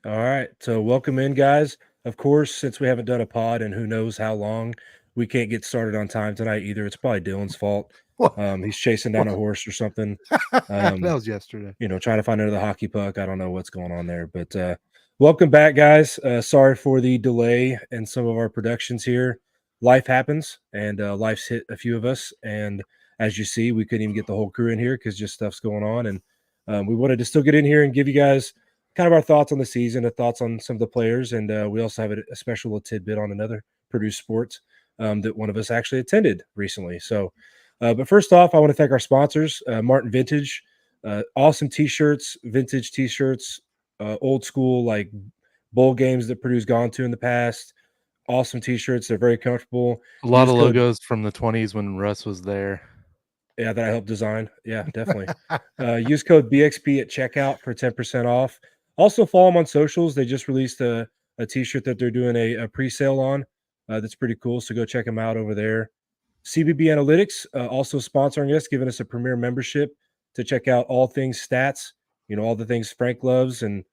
All right. So welcome in, guys. Of course, since we haven't done a pod and who knows how long, we can't get started on time tonight either. It's probably Dylan's fault. Well, He's chasing down well a horse or something. that Um, was yesterday. trying to find another hockey puck. I don't know what's going on there, but welcome back, guys. Sorry for the delay in some of our productions here. Life happens, and life's hit a few of us. And as you see, we couldn't even get the whole crew in here because just stuff's going on. And we wanted to still get in here and give you guys kind of our thoughts on the season, the thoughts on some of the players, and we also have a special little tidbit on another Purdue sports that one of us actually attended recently. So, but first off, I want to thank our sponsors, Martin Vintage. Awesome t-shirts, vintage t-shirts, old school like bowl games that Purdue's gone to in the past. Awesome t-shirts. They're very comfortable. A lot Use of code, logos from the 20s when Russ was there. yeah, that I helped design. Yeah, definitely. Use code BXP at checkout for 10% off. Also follow them on socials. They just released a t-shirt that they're doing a pre-sale on. That's pretty cool. So go check them out over there. CBB Analytics also sponsoring us, giving us a premier membership to check out all things stats, all the things Frank loves and,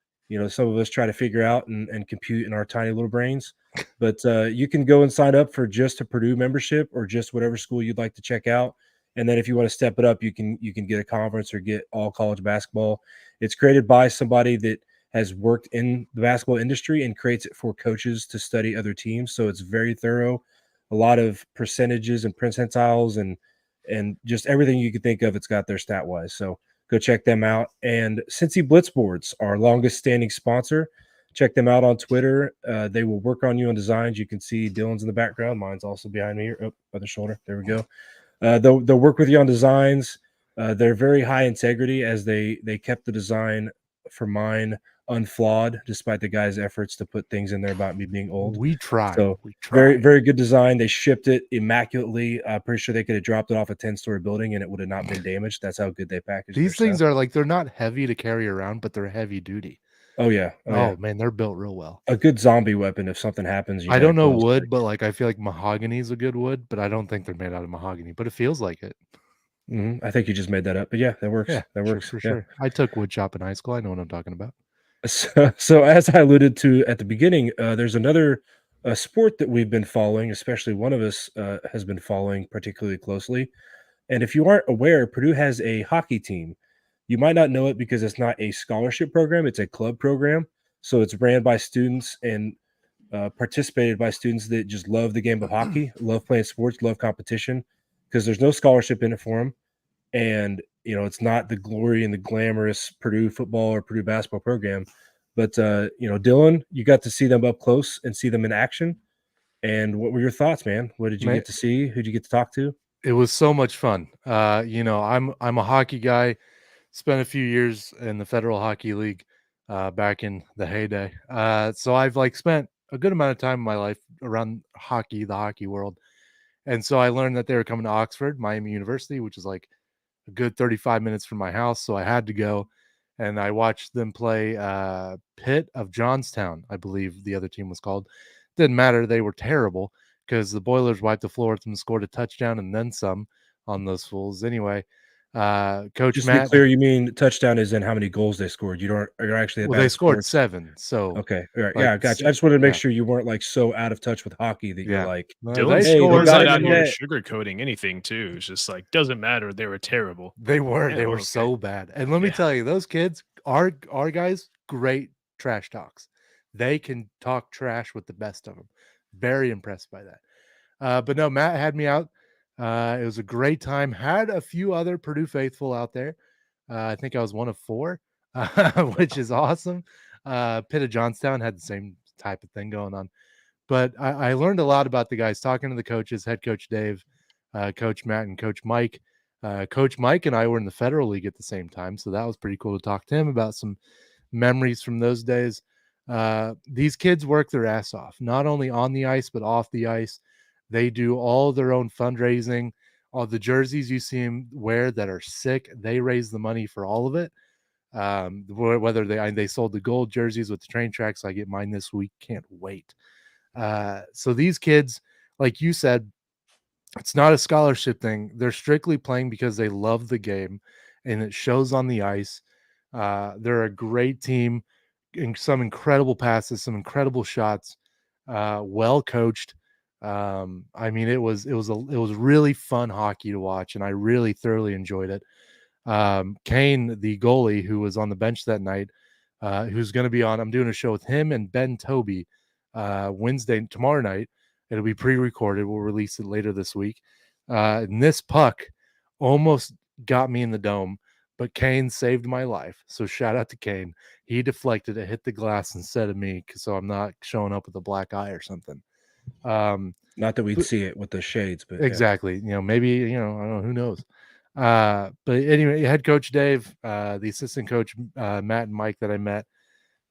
some of us try to figure out and compute in our tiny little brains. But you can go and sign up for just a Purdue membership or just whatever school you'd like to check out. And then if you want to step it up, you can get a conference or get all college basketball. It's created by somebody that has worked in the basketball industry and creates it for coaches to study other teams. So it's very thorough, a lot of percentages and percentiles and just everything you could think of. It's got there stat wise. So go check them out. And Cincy Blitzboards, our longest standing sponsor, check them out on Twitter. They will work on you on designs. You can see Dylan's in the background. Mine's also behind me here. Oh, by the shoulder. There we go. They'll work with you on designs. They're very high integrity as they kept the design for mine unflawed, despite the guy's efforts to put things in there about me being old. We tried. So We very, tried. very good design. They shipped it immaculately. I'm pretty sure they could have dropped it off a 10-story building and it would have not been damaged. That's how good they packaged their These things stuff. are like they're not heavy to carry around, but they're heavy duty. Oh yeah. Oh yeah. Oh man, they're built real well. A good zombie weapon if something happens, you I got to don't know close wood, quick. but like I feel like mahogany is a good wood, but I don't think they're made out of mahogany, but it feels like it. I think you just made that up, but yeah, that works. Yeah, That sure, works. for Yeah. sure. I took wood shop in high school. I know what I'm talking about. So as I alluded to at the beginning, there's another sport that we've been following, especially one of us has been following particularly closely. And if you aren't aware, Purdue has a hockey team. You might not know it because it's not a scholarship program, it's a club program. So it's ran by students and participated by students that just love the game of hockey, love playing sports, love competition, because there's no scholarship in it for them. And, it's not the glory and the glamorous Purdue football or Purdue basketball program. But, Dylan, you got to see them up close and see them in action. And what were your thoughts, man? What did you Man, get to see? Who'd you get to talk to? it was so much fun. I'm a hockey guy. Spent a few years in the Federal Hockey League back in the heyday. So I've like spent a good amount of time in my life around hockey, the hockey world. And so I learned that they were coming to Oxford, Miami University, which is like a good 35 minutes from my house. So I had to go and I watched them play Pitt of Johnstown, I believe the other team was called. Didn't matter. They were terrible because the Boilers wiped the floor with them, scored a touchdown and then some on those fools. Anyway, Coach Just to be Matt, clear, you mean touchdown is in how many goals they scored. You're actually well, bad they at scored sports. 7. So, Okay. All right. like, Yeah, gotcha. I just wanted to make yeah, sure you weren't like so out of touch with hockey that you're yeah. like, No, they Dylan's hey, they scored Dylan's got not in out the here net. sugarcoating anything too. It's just like doesn't matter. They were terrible. They were. Yeah, They were okay. so bad. And let me Yeah. tell you, those kids, our guys, great trash talks. They can talk trash with the best of them. Very impressed by that. But no, Matt had me out. It was a great time. Had a few other Purdue faithful out there. I think I was one of 4, which is awesome. Pitt of Johnstown had the same type of thing going on. But I learned a lot about the guys, talking to the coaches, head coach Dave, Coach Matt, and Coach Mike. Coach Mike and I were in the Federal League at the same time, so that was pretty cool to talk to him about some memories from those days. These kids work their ass off, not only on the ice, but off the ice. They do all their own fundraising. All the jerseys you see them wear that are sick, they raise the money for all of it. Whether they sold the gold jerseys with the train tracks, I get mine this week. Can't wait. So these kids, like you said, it's not a scholarship thing. They're strictly playing because they love the game and it shows on the ice. They're a great team. some incredible passes, some incredible shots, well coached. I mean, it was really fun hockey to watch, and I really thoroughly enjoyed it. Kane, the goalie who was on the bench that night, who's going to be on, I'm doing a show with him and Ben Toby tomorrow night. It'll be pre-recorded. We'll release it later this week. And this puck almost got me in the dome, but Kane saved my life. So shout out to Kane. He deflected it, hit the glass instead of me, so I'm not showing up with a black eye or something. Not that we'd see it with the shades, but exactly. Maybe, I don't know, who knows. But anyway, head coach Dave, the assistant coach Matt and Mike that I met,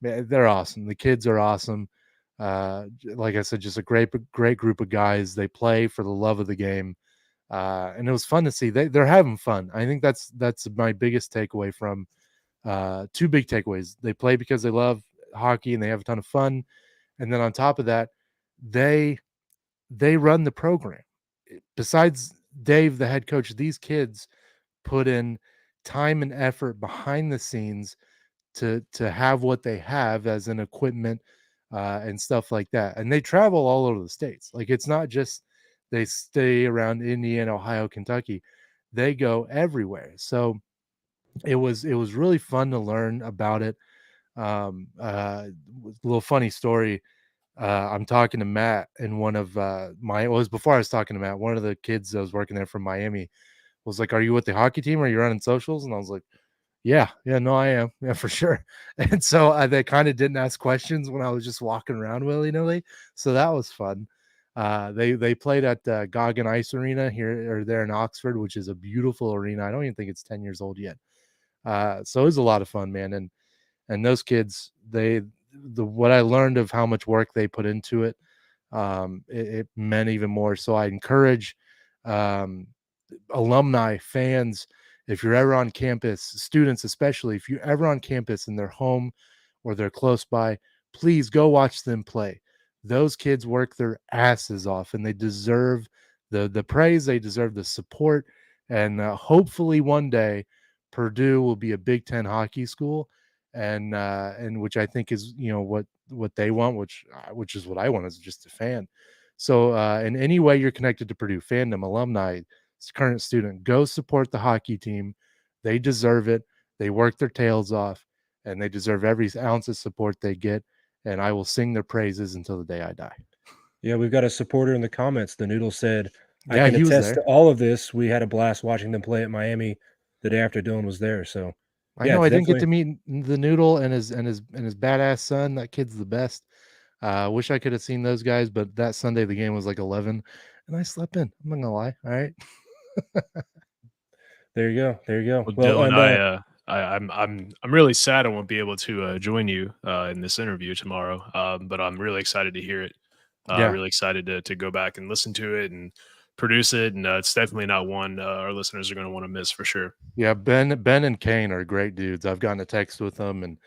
they're awesome. The kids are awesome. Like I said, just a great group of guys. They play for the love of the game, and it was fun to see. They're having fun. I think that's my biggest takeaway from two big takeaways. They play because they love hockey and they have a ton of fun, and then on top of that, they run the program. Besides Dave, the head coach, these kids put in time and effort behind the scenes to have what they have as an equipment and stuff like that. And they travel all over the states. Like, it's not just they stay around Indiana, Ohio, Kentucky. They go everywhere. So it was really fun to learn about it. A little funny story. I'm talking to Matt, and one of before I was talking to Matt, one of the kids that was working there from Miami was like, "Are you with the hockey team? Or are you running socials?" And I was like, yeah, no, I am. Yeah, for sure. And so they kind of didn't ask questions when I was just walking around willy-nilly. So that was fun. They played at Goggin Ice Arena here or there in Oxford, which is a beautiful arena. I don't even think it's 10 years old yet. So it was a lot of fun, man. And those kids, what I learned of how much work they put into it, it meant even more. So I encourage alumni, fans, if you're ever on campus, students especially, if you're ever on campus and they're home or they're close by, please go watch them play. Those kids work their asses off, and they deserve the praise. They deserve the support. And hopefully one day Purdue will be a Big Ten hockey school, and which I think is what they want, which is what I want as just a fan. So in any way you're connected to Purdue, fandom, alumni, current student, go support the hockey team. They deserve it. They work their tails off, and they deserve every ounce of support they get. And I will sing their praises until the day I die. Yeah, we've got a supporter in the comments. The Noodle said, I Yeah, can he was attest there. to all of this. We had a blast watching them play at Miami the day after Dylan was there. So I yeah, know I it's didn't get to definitely meet the Noodle and his badass son. That kid's the best. Wish I could have seen those guys, but that Sunday the game was like 11, and I slept in. I'm not gonna lie. All right. there you go. There you go. Well, Well, Dylan, and I'm really sad I won't be able to join you in this interview tomorrow. But I'm really excited to hear it. Yeah. Really excited to go back and listen to it and produce it. And it's definitely not one our listeners are going to want to miss for sure. Yeah, Ben and Kane are great dudes. I've gotten a text with them, and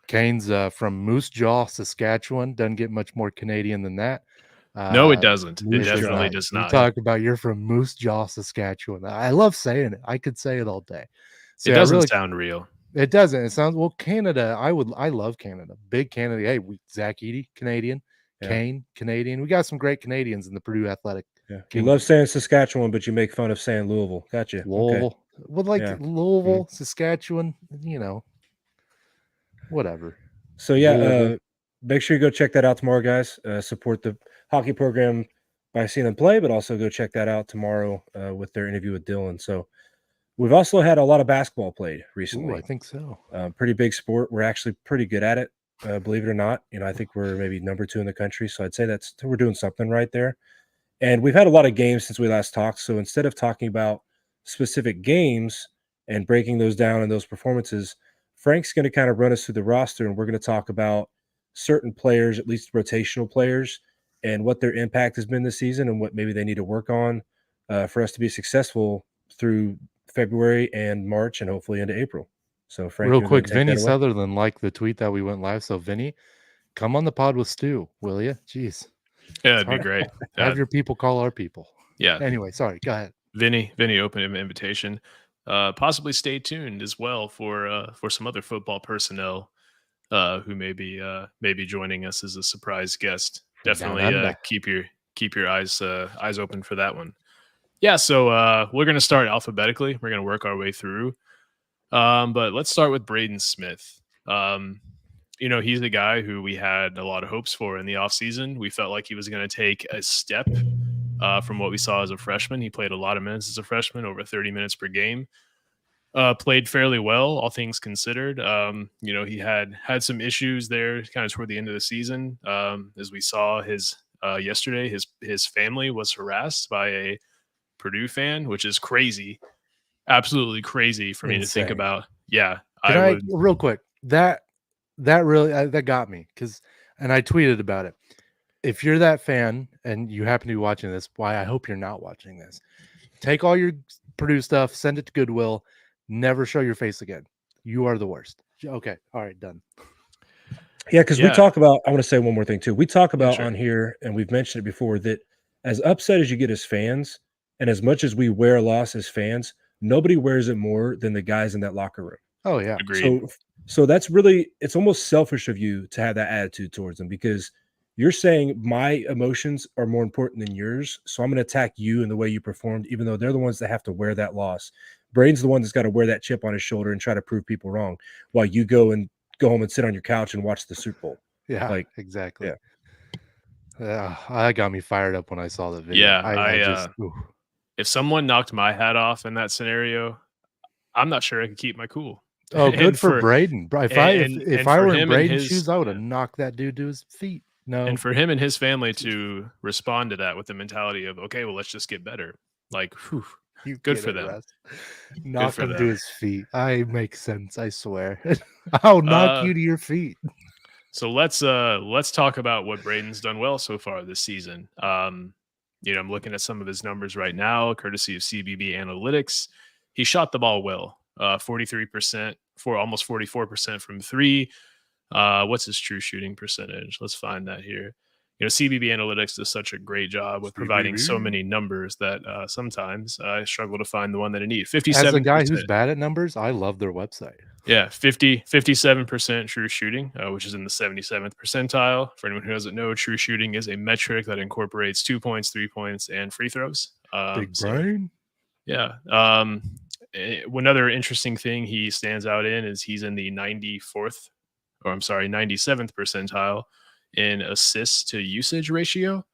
Kane's from Moose Jaw, Saskatchewan. Doesn't get much more Canadian than that. No, it doesn't. It Moose definitely Jaw. does You not. talk about you're from Moose Jaw, Saskatchewan. I love saying it. I could say it all day. So It yeah, doesn't really, sound real. it doesn't. It sounds well. Canada. I love Canada. Big Canada. Hey, Zach Eady, Canadian. Yeah. Kane, Canadian. We got some great Canadians in the Purdue Athletic. yeah, you Kingdom. love saying Saskatchewan, but you make fun of saying Louisville. Gotcha. Okay. Louisville. Well, like Yeah. Louisville, Saskatchewan. Whatever. So yeah, Louisville. make sure you go check that out tomorrow, guys. Support the hockey program by seeing them play, but also go check that out tomorrow with their interview with Dylan. So we've also had a lot of basketball played recently. Ooh, I think so. Pretty big sport. We're actually pretty good at it, believe it or not. I think we're maybe number 2 in the country. So I'd say we're doing something right there. And we've had a lot of games since we last talked. So instead of talking about specific games and breaking those down and those performances, Frank's going to kind of run us through the roster, and we're going to talk about certain players, at least rotational players, and what their impact has been this season and what maybe they need to work on for us to be successful through February and March and hopefully into April. So, Frank, Real you wanna go quick, and take that Vinny away? Sutherland liked the tweet that we went live. So, Vinny, come on the pod with Stu, will you? Jeez. Yeah, It's it'd be hard. great. Have your people call our people. Yeah. Anyway, sorry. Go ahead. Vinny opened an invitation. Possibly stay tuned as well for some other football personnel who may be joining us as a surprise guest. From down Definitely under. keep your eyes open for that one. Yeah, so we're gonna start alphabetically. We're gonna work our way through. But let's start with Braden Smith. He's a guy who we had a lot of hopes for in the offseason. We felt like he was going to take a step from what we saw as a freshman. He played a lot of minutes as a freshman, over 30 minutes per game. Played fairly well, all things considered. He had some issues there kind of toward the end of the season. As we saw yesterday, his family was harassed by a Purdue fan, which is crazy. Absolutely crazy for me to think Insane. about. Yeah, Can I I would. real quick? That really that got me and I tweeted about it. If you're that fan and you happen to be watching this, why I hope you're not watching this. Take all your Purdue stuff, send it to Goodwill, never show your face again. You are the worst. Okay, all right, done. Yeah, because we Yeah. talk about, I want to say one more thing too. We talk about sure. on here, and we've mentioned it before, that as upset as you get as fans, and as much as we wear a loss as fans, nobody wears it more than the guys in that locker room. Oh yeah. Agreed. So that's really, it's almost selfish of you to have that attitude towards them, because you're saying my emotions are more important than yours. So I'm going to attack you and the way you performed, even though they're the ones that have to wear that loss. Braden's the one that's got to wear that chip on his shoulder and try to prove people wrong, while you go home and sit on your couch and watch the Super Bowl. Yeah, Like, exactly. yeah. That got me fired up when I saw the video. Yeah, I just if someone knocked my hat off in that scenario, I'm not sure I could keep my cool. Oh, good And for Braden. If I were in Braden's shoes, I would have knocked that dude to his feet. No. And for him and his family to respond to that with the mentality of, okay, well, let's just get better. Like, whew, good for them. Knock him to his feet. I make sense, I swear. I'll knock you to your feet. So let's talk about what Braden's done well so far this season. I'm looking at some of his numbers right now, courtesy of CBB Analytics. He shot the ball well, 43%, for almost 44% from three. What's his true shooting percentage? Let's find that here. CBB Analytics does such a great job with providing so many numbers that sometimes I struggle to find the one that I need. 57%. As a guy who's bad at numbers, I love their website. Yeah, 57% true shooting, which is in the 77th percentile. For anyone who doesn't know, true shooting is a metric that incorporates 2 points, 3 points, and free throws. Big brain. Yeah. Another interesting thing he stands out in is he's in the 97th percentile in assists to usage ratio.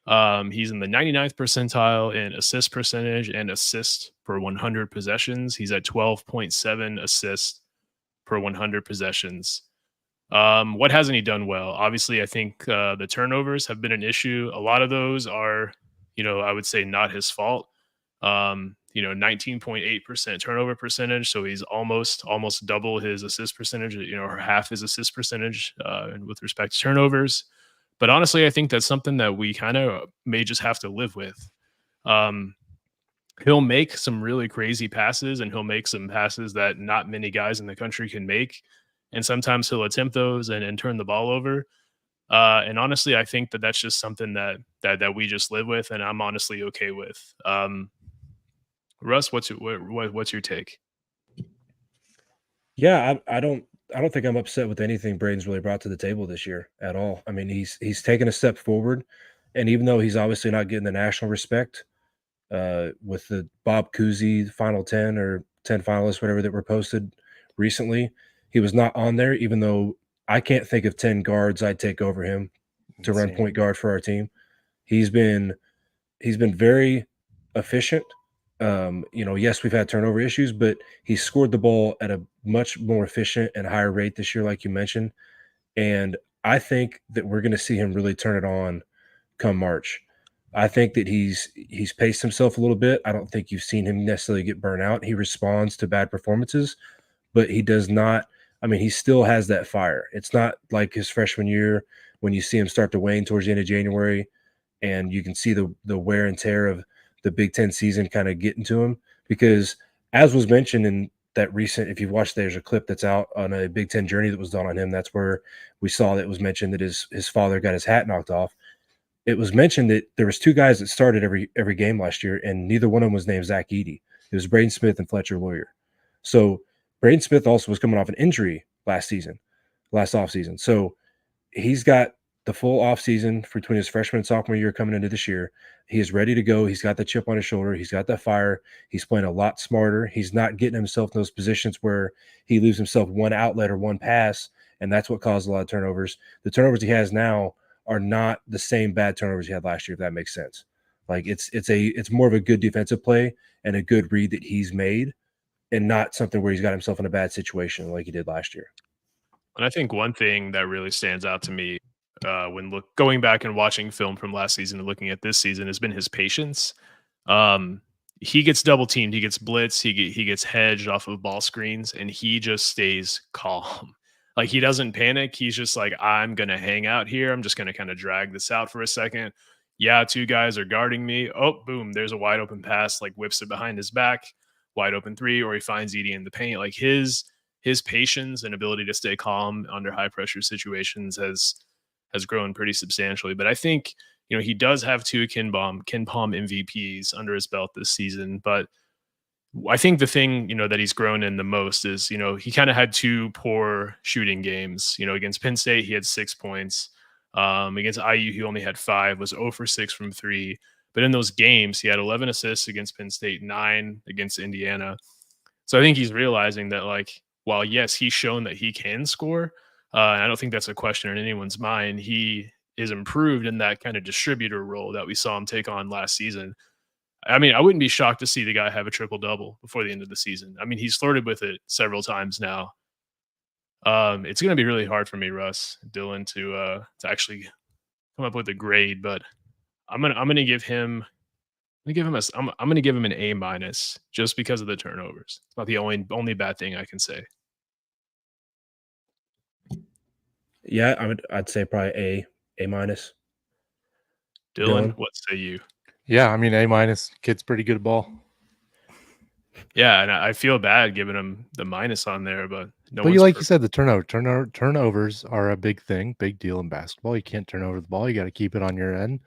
He's in the 99th percentile in assist percentage and assist per 100 possessions. He's at 12.7 assists per 100 possessions. What hasn't he done well? Obviously, I think the turnovers have been an issue. A lot of those are, I would say not his fault. 19.8% turnover percentage. So he's almost double his assist percentage, or half his assist percentage with respect to turnovers. But honestly, I think that's something that we kind of may just have to live with. He'll make some really crazy passes, and he'll make some passes that not many guys in the country can make. And sometimes he'll attempt those and turn the ball over. And honestly, I think that's just something that we just live with, and I'm honestly okay with. Russ, what's your take? Yeah, I don't think I'm upset with anything Braden's really brought to the table this year at all. I mean, he's taken a step forward, and even though he's obviously not getting the national respect with the Bob Cousy Final 10 or 10 finalists, whatever, that were posted recently, he was not on there. Even though I can't think of 10 guards I'd take over him to run point guard for our team. He's been very efficient. Yes, we've had turnover issues, but he scored the ball at a much more efficient and higher rate this year, like you mentioned. And I think that we're going to see him really turn it on come March. I think that he's paced himself a little bit. I don't think you've seen him necessarily get burnt out. He responds to bad performances, but he does not. I mean, he still has that fire. It's not like his freshman year when you see him start to wane towards the end of January, and you can see the wear and tear of the Big Ten season kind of getting to him. Because as was mentioned in that recent, if you've watched, there's a clip that's out on a Big Ten journey that was done on him. That's where we saw that it was mentioned that his father got his hat knocked off. It was mentioned that there was two guys that started every game last year, and neither one of them was named Zach Edey. It was Braden Smith and Fletcher Loyer. So Braden Smith also was coming off an injury last season. last offseason. So he's got the full offseason between his freshman and sophomore year coming into this year. He is ready to go. He's got the chip on his shoulder. He's got that fire. He's playing a lot smarter. He's not getting himself in those positions where he leaves himself one outlet or one pass, and that's what caused a lot of turnovers. The turnovers he has now are not the same bad turnovers he had last year, if that makes sense. Like it's more of a good defensive play and a good read that he's made, and not something where he's got himself in a bad situation like he did last year. And I think one thing that really stands out to me when going back and watching film from last season and looking at this season has been his patience. He gets double teamed, he gets blitzed, he gets hedged off of ball screens, and he just stays calm. Like he doesn't panic. He's just like, I'm gonna hang out here. I'm just gonna kind of drag this out for a second. Yeah, two guys are guarding me. Oh, boom! There's a wide open pass. Like whips it behind his back, wide open three, or he finds Edie in the paint. Like his patience and ability to stay calm under high pressure situations has grown pretty substantially. But I think he does have two KenPom MVPs under his belt this season. But I think the thing that he's grown in the most is he kind of had two poor shooting games. Against Penn State he had 6 points. Against IU he only had 5. Was 0 for 6 from 3. But in those games he had 11 assists against Penn State, 9 against Indiana. So I think he's realizing that while yes he's shown that he can score, I don't think that's a question in anyone's mind. He is improved in that kind of distributor role that we saw him take on last season. I mean, I wouldn't be shocked to see the guy have a triple-double before the end of the season. I mean, he's flirted with it several times now. It's going to be really hard for me, Russ, Dylan, to actually come up with a grade, but I'm gonna give him I'm gonna give him an A- just because of the turnovers. It's not the only bad thing I can say. Yeah, I'd say probably A minus. Dylan, Dylan? what say you? Yeah, I mean A-. Kid's pretty good at ball. Yeah, and I feel bad giving him the minus on there, but no. But one's you said, the turnovers are a big deal in basketball. You can't turn over the ball. You got to keep it on your end,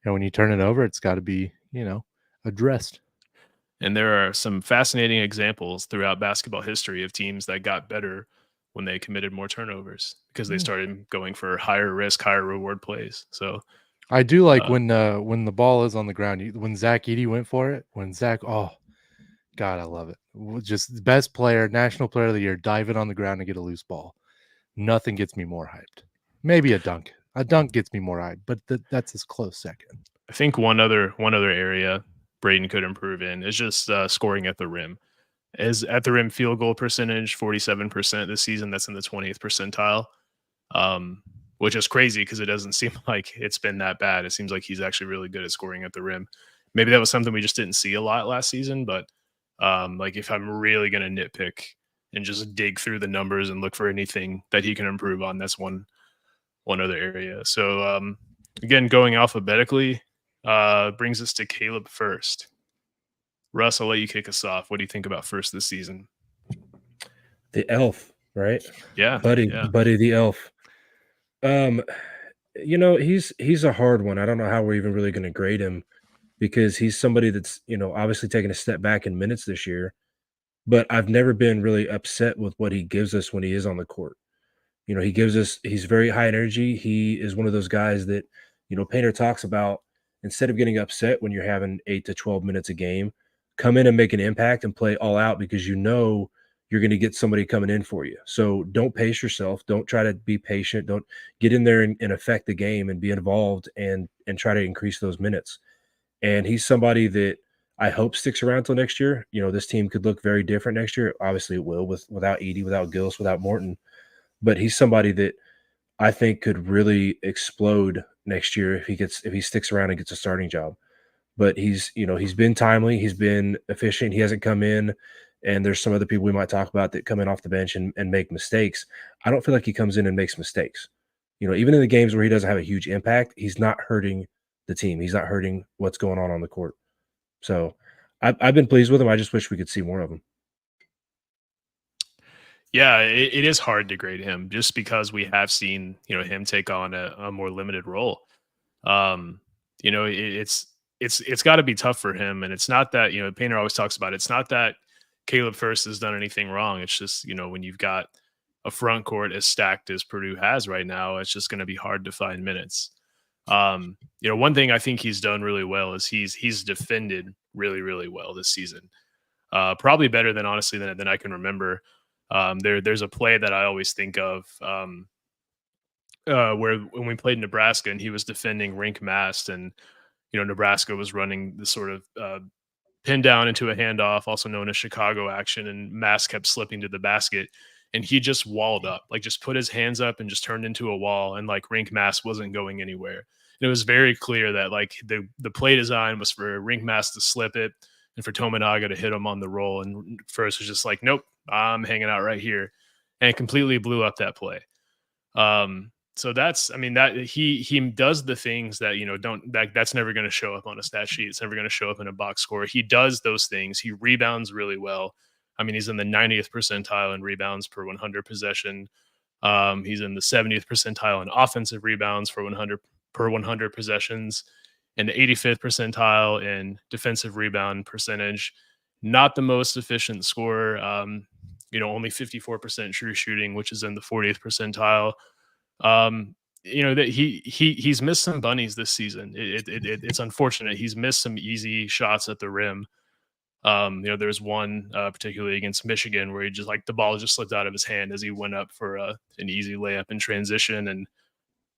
and when you turn it over, it's got to be addressed. And there are some fascinating examples throughout basketball history of teams that got better when they committed more turnovers because they started going for higher risk, higher reward plays. So I do like when the ball is on the ground. When Zach Edey went for it, oh God, I love it. Just the best player, national player of the year, dive it on the ground and get a loose ball. Nothing gets me more hyped. Maybe a dunk. A dunk gets me more hyped, but that's his close second. I think one other area Braden could improve in is just scoring at the rim. As at the rim field goal percentage, 47% this season. That's in the 20th percentile, which is crazy because it doesn't seem like it's been that bad. It seems like he's actually really good at scoring at the rim. Maybe that was something we just didn't see a lot last season, but if I'm really going to nitpick and just dig through the numbers and look for anything that he can improve on, that's one other area. So again, going alphabetically brings us to Caleb first. Russ, I'll let you kick us off. What do you think about first this season? The elf, right? Yeah, Buddy the elf. He's a hard one. I don't know how we're even really going to grade him because he's somebody that's, obviously taking a step back in minutes this year, but I've never been really upset with what he gives us when he is on the court. He's very high energy. He is one of those guys that, Painter talks about. Instead of getting upset when you're having 8 to 12 minutes a game, come in and make an impact and play all out because you're going to get somebody coming in for you. So don't pace yourself. Don't try to be patient. Don't get in there and affect the game and be involved and try to increase those minutes. And he's somebody that I hope sticks around till next year. This team could look very different next year. Obviously it will without Edey, without Gillis, without Morton. But he's somebody that I think could really explode next year if he sticks around and gets a starting job. But he's been timely, he's been efficient, he hasn't come in, and there's some other people we might talk about that come in off the bench and make mistakes. I don't feel like he comes in and makes mistakes. Even in the games where he doesn't have a huge impact, he's not hurting the team. He's not hurting what's going on the court. So I've been pleased with him. I just wish we could see more of him. Yeah, it is hard to grade him just because we have seen, him take on a more limited role. It's got to be tough for him. And it's not that, Painter always talks about it. It's not that Caleb First has done anything wrong. It's just, when you've got a front court as stacked as Purdue has right now, it's just going to be hard to find minutes. One thing I think he's done really well is he's defended really, really well this season. Probably better than honestly than I can remember. There's a play that I always think of where when we played Nebraska and he was defending Rink Mast, and Nebraska was running this sort of pin down into a handoff, also known as Chicago action, and Mast kept slipping to the basket, and he just walled up, like just put his hands up and just turned into a wall, and like Rink Mast wasn't going anywhere. And it was very clear that like the play design was for Rink Mast to slip it and for Tominaga to hit him on the roll, and First was just like, nope, I'm hanging out right here, and completely blew up that play. So that he does the things that that's never going to show up on a stat sheet. It's never going to show up in a box score. He does those things. He rebounds really well. I mean, he's in the 90th percentile in rebounds per 100 possession. He's in the 70th percentile in offensive rebounds for 100 possessions, and the 85th percentile in defensive rebound percentage. Not the most efficient scorer. Only 54% true shooting, which is in the 40th percentile. That he's missed some bunnies this season. It's unfortunate. He's missed some easy shots at the rim. There's one particularly against Michigan where he just like the ball just slipped out of his hand as he went up for an easy layup in transition. And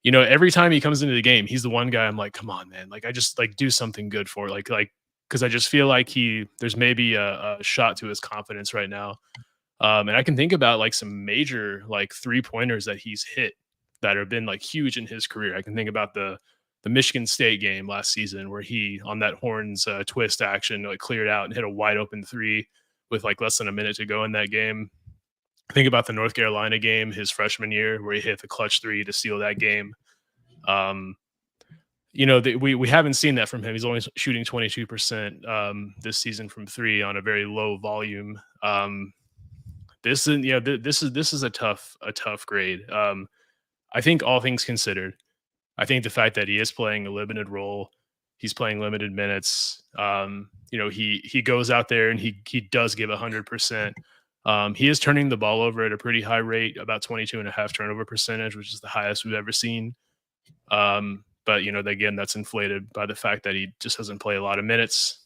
every time he comes into the game, he's the one guy I'm like, come on, man, like I just like do something good for like because I just feel like there's maybe a shot to his confidence right now. And I can think about like some major like 3-pointers that he's hit that have been like huge in his career. I can think about the Michigan State game last season where he on that Horns twist action like cleared out and hit a wide open 3 with like less than a minute to go in that game. Think about the North Carolina game his freshman year where he hit the clutch 3 to seal that game. We haven't seen that from him. He's only shooting 22% this season from 3 on a very low volume. This is a tough grade. I think all things considered, I think the fact that he is playing a limited role, he's playing limited minutes. He goes out there and he does give 100%. He is turning the ball over at a pretty high rate, about 22.5 turnover percentage, which is the highest we've ever seen. But again, that's inflated by the fact that he just doesn't play a lot of minutes.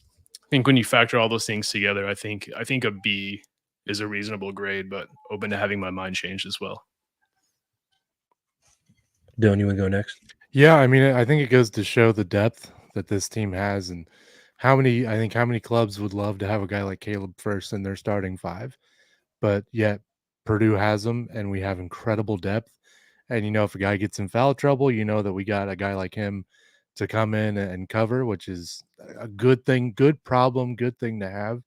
I think when you factor all those things together, I think a B is a reasonable grade, but open to having my mind changed as well. Dylan, you want to go next? Yeah, I mean, I think it goes to show the depth that this team has, and how many clubs would love to have a guy like Caleb First in their starting 5, but yet Purdue has them, and we have incredible depth. And if a guy gets in foul trouble, that we got a guy like him to come in and cover, which is a good thing, good problem, good thing to have.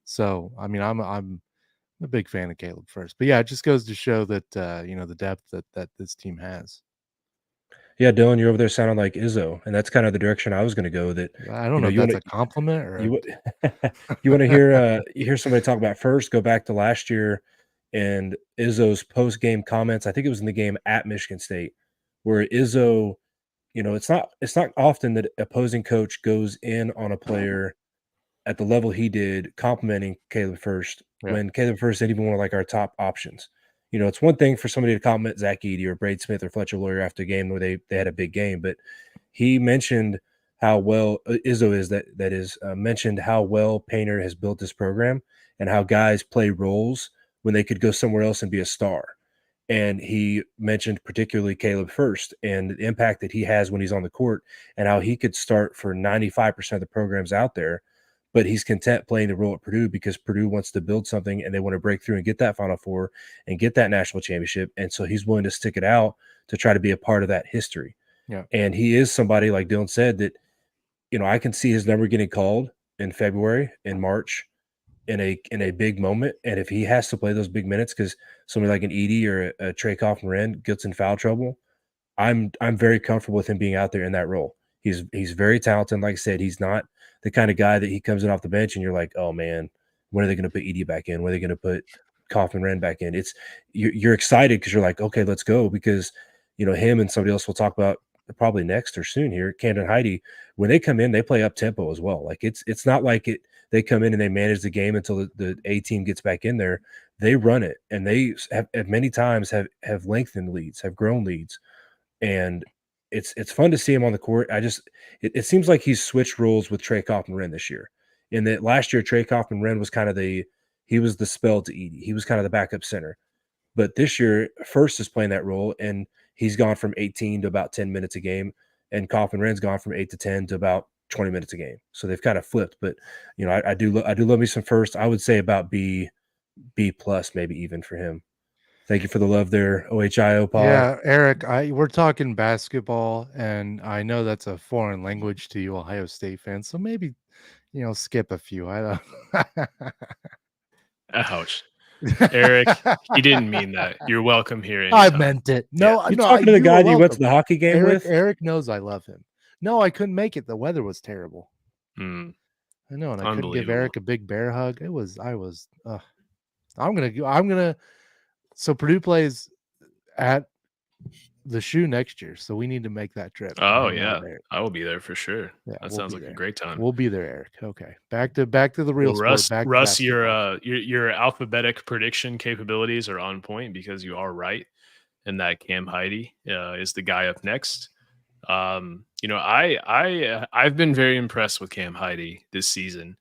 So, I mean, I'm a big fan of Caleb First, but yeah, it just goes to show that the depth that this team has. Yeah, Dylan, you're over there sounding like Izzo, and that's kind of the direction I was going to go. That I don't know if that's a compliment or you want to hear somebody talk about First. Go back to last year and Izzo's post-game comments. I think it was in the game at Michigan State where Izzo, it's not often that opposing coach goes in on a player at the level he did, complimenting Caleb First when Caleb First ain't even one of like our top options. It's one thing for somebody to compliment Zach Edey or Braid Smith or Fletcher Loyer after a game where they had a big game, but he mentioned how well Izzo mentioned how well Painter has built this program and how guys play roles when they could go somewhere else and be a star. And he mentioned particularly Caleb First and the impact that he has when he's on the court and how he could start for 95% of the programs out there, but he's content playing the role at Purdue because Purdue wants to build something and they want to break through and get that Final Four and get that national championship. And so he's willing to stick it out to try to be a part of that history. Yeah. And he is somebody, like Dylan said, that, I can see his number getting called in February, in March, in a big moment. And if he has to play those big minutes because somebody like an Edey or a Trey Kaufman gets in foul trouble, I'm very comfortable with him being out there in that role. He's very talented. Like I said, he's not the kind of guy that he comes in off the bench and you're like, oh man, when are they going to put Edey back in? When are they going to put Kaufman back in? You're excited because you're like, okay, let's go, because him and somebody else we'll talk about probably next or soon here, Camden Heide, when they come in, they play up tempo as well. Like it's not like they come in and they manage the game until the A team gets back in there. they run it, and they have at many times have lengthened leads, have grown leads, and it's fun to see him on the court. It seems like he's switched roles with Trey Kaufman-Renn this year. In that last year, Trey Kaufman-Renn was kind of he was the spell to Edey. He was kind of the backup center. But this year, First is playing that role, and he's gone from 18 to about 10 minutes a game, and Kaufman-Renn's gone from 8 to 10 to about 20 minutes a game. So they've kind of flipped. But I do love me some First. I would say about B plus, maybe even for him. Thank you for the love there, OHIO pod. Yeah, Eric, we're talking basketball, and I know that's a foreign language to you Ohio State fans. So maybe, skip a few. I don't. Ouch. Eric, he didn't mean that. You're welcome here. I Anytime. meant it. No, You're no. talking to the you guy were that you went to welcome. the hockey game with? Eric knows I love him. No, I couldn't make it. The weather was terrible. Mm, I know, and I couldn't give unbelievable. Eric a big bear hug. I'm gonna. So Purdue plays at the Shoe next year, so we need to make that trip. and Oh hang out yeah, there. I will be there for sure. Yeah, That we'll sounds be like a there. great time. We'll be there, Eric. Okay, back to the real Well, sport. Back to Russ, basketball. your alphabetic prediction capabilities are on point because you are right, and that Cam Heidi is the guy up next. I've been very impressed with Cam Heidi this season.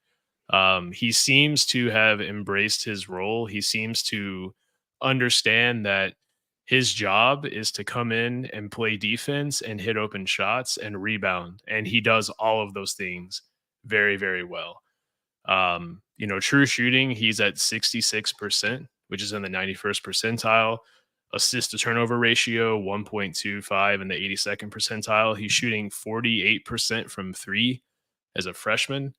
He seems to have embraced his role. He seems to understand that his job is to come in and play defense and hit open shots and rebound, and he does all of those things very, very well. True shooting, he's at 66%, which is in the 91st percentile. Assist to turnover ratio 1.25 in the 82nd percentile. He's shooting 48% from three as a freshman.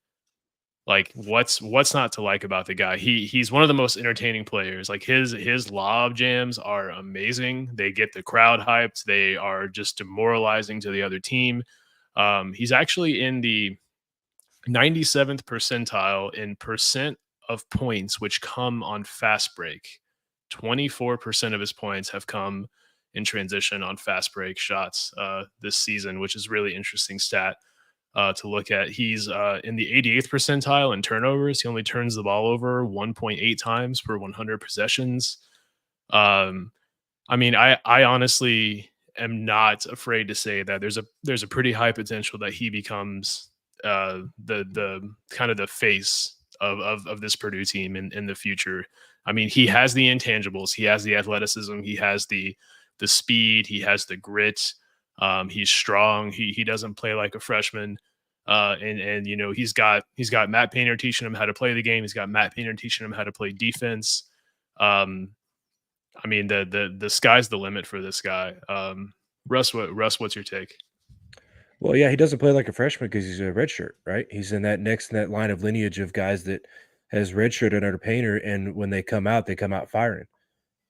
Like what's not to like about the guy? He's one of the most entertaining players. Like his lob jams are amazing. They get the crowd hyped. They are just demoralizing to the other team. He's actually in the 97th percentile in percent of points which come on fast break. 24% of his points have come in transition on fast break shots this season, which is really interesting stat to look at. He's in the 88th percentile in turnovers. He only turns the ball over 1.8 times per 100 possessions. I honestly am not afraid to say that there's a pretty high potential that he becomes the kind of the face of this Purdue team in the future. I mean, he has the intangibles. He has the athleticism. He has the speed. He has the grit. He's strong. He doesn't play like a freshman. He's got Matt Painter teaching him how to play the game. He's got Matt Painter teaching him how to play defense. The sky's the limit for this guy. Russ, what's your take? Well, yeah, he doesn't play like a freshman because he's a redshirt, right? He's in that line of lineage of guys that has redshirted under Painter, and when they come out firing.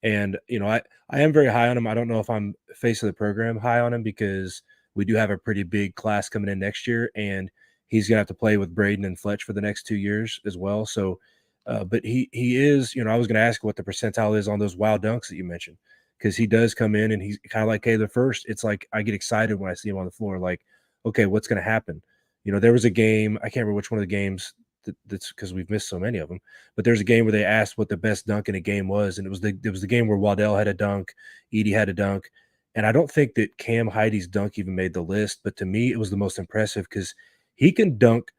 And I am very high on him. I don't know if I'm face of the program high on him because we do have a pretty big class coming in next year, and he's gonna have to play with Braden and Fletch for the next 2 years as well. So, but he is. I was gonna ask what the percentile is on those wild dunks that you mentioned because he does come in and he's kind of like Caleb First. It's like I get excited when I see him on the floor. Like, okay, what's gonna happen? There was a game. I can't remember which one of the games. That's because we've missed so many of them. But there's a game where they asked what the best dunk in a game was, and it was the game where Waddell had a dunk, Edey had a dunk, and I don't think that Cam Heidi's dunk even made the list. But to me, it was the most impressive because he can dunk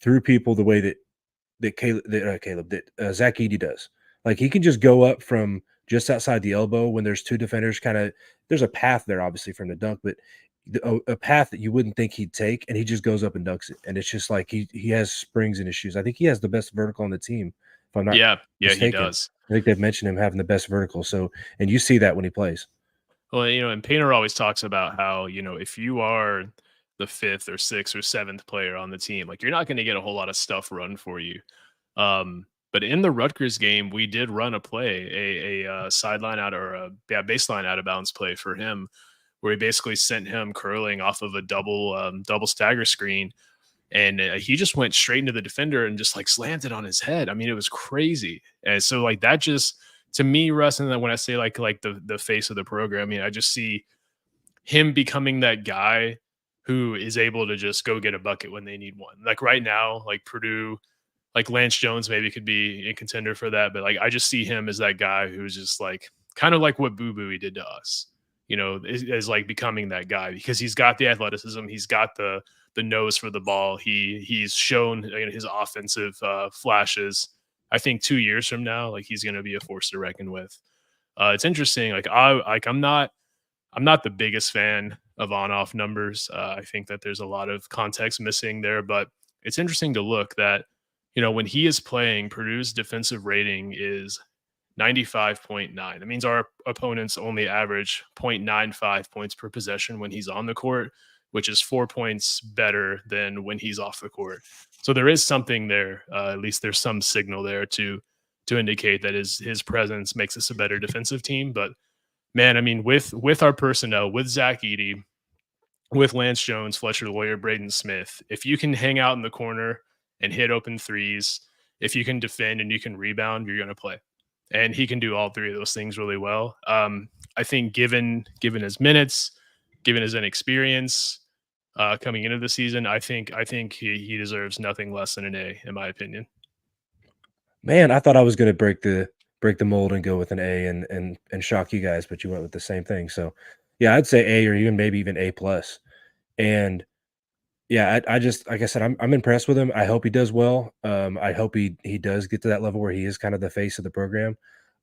through people the way that Zach Edey does. Like he can just go up from just outside the elbow when there's two defenders. There's a path there, obviously, from the dunk, but a path that you wouldn't think he'd take, and he just goes up and dunks it. And it's just like he has springs in his shoes. I think he has the best vertical on the team. If I'm not mistaken. He does. I think they've mentioned him having the best vertical. So, and you see that when he plays. Well, and Painter always talks about how, if you are the fifth or sixth or seventh player on the team, like you're not going to get a whole lot of stuff run for you. But in the Rutgers game, we did run a play, a sideline out or a baseline out of bounds play for him, where he basically sent him curling off of a double stagger screen. And he just went straight into the defender and just like slammed it on his head. I mean, it was crazy. And so like that just, to me, Russ, and then when I say like the face of the program, I mean, I just see him becoming that guy who is able to just go get a bucket when they need one. Like right now, like Purdue, like Lance Jones maybe could be a contender for that, but like I just see him as that guy who's just like kind of like what Boo Booey did to us, is like becoming that guy because he's got the athleticism, he's got the nose for the ball. He's shown his offensive flashes. I think 2 years from now, like he's going to be a force to reckon with. It's interesting. I'm not the biggest fan of on-off numbers. I think that there's a lot of context missing there, but it's interesting to look that when he is playing, Purdue's defensive rating is 95.9. That means our opponents only average 0.95 points per possession when he's on the court, which is 4 points better than when he's off the court. So there is something there. At least there's some signal there to indicate that his presence makes us a better defensive team. But man, I mean, with our personnel, with Zach Edey, with Lance Jones, Fletcher Lawyer, Braden Smith, if you can hang out in the corner and hit open threes, if you can defend and you can rebound, you're going to play. And he can do all three of those things really well. I think given his minutes, given his inexperience coming into the season, I think he deserves nothing less than an A, in my opinion. Man, I thought I was going to break the mold and go with an A and shock you guys, but you went with the same thing. So, yeah, I'd say A or even maybe even A plus. And yeah, I just like I said, I'm impressed with him. I hope he does well. I hope he does get to that level where he is kind of the face of the program.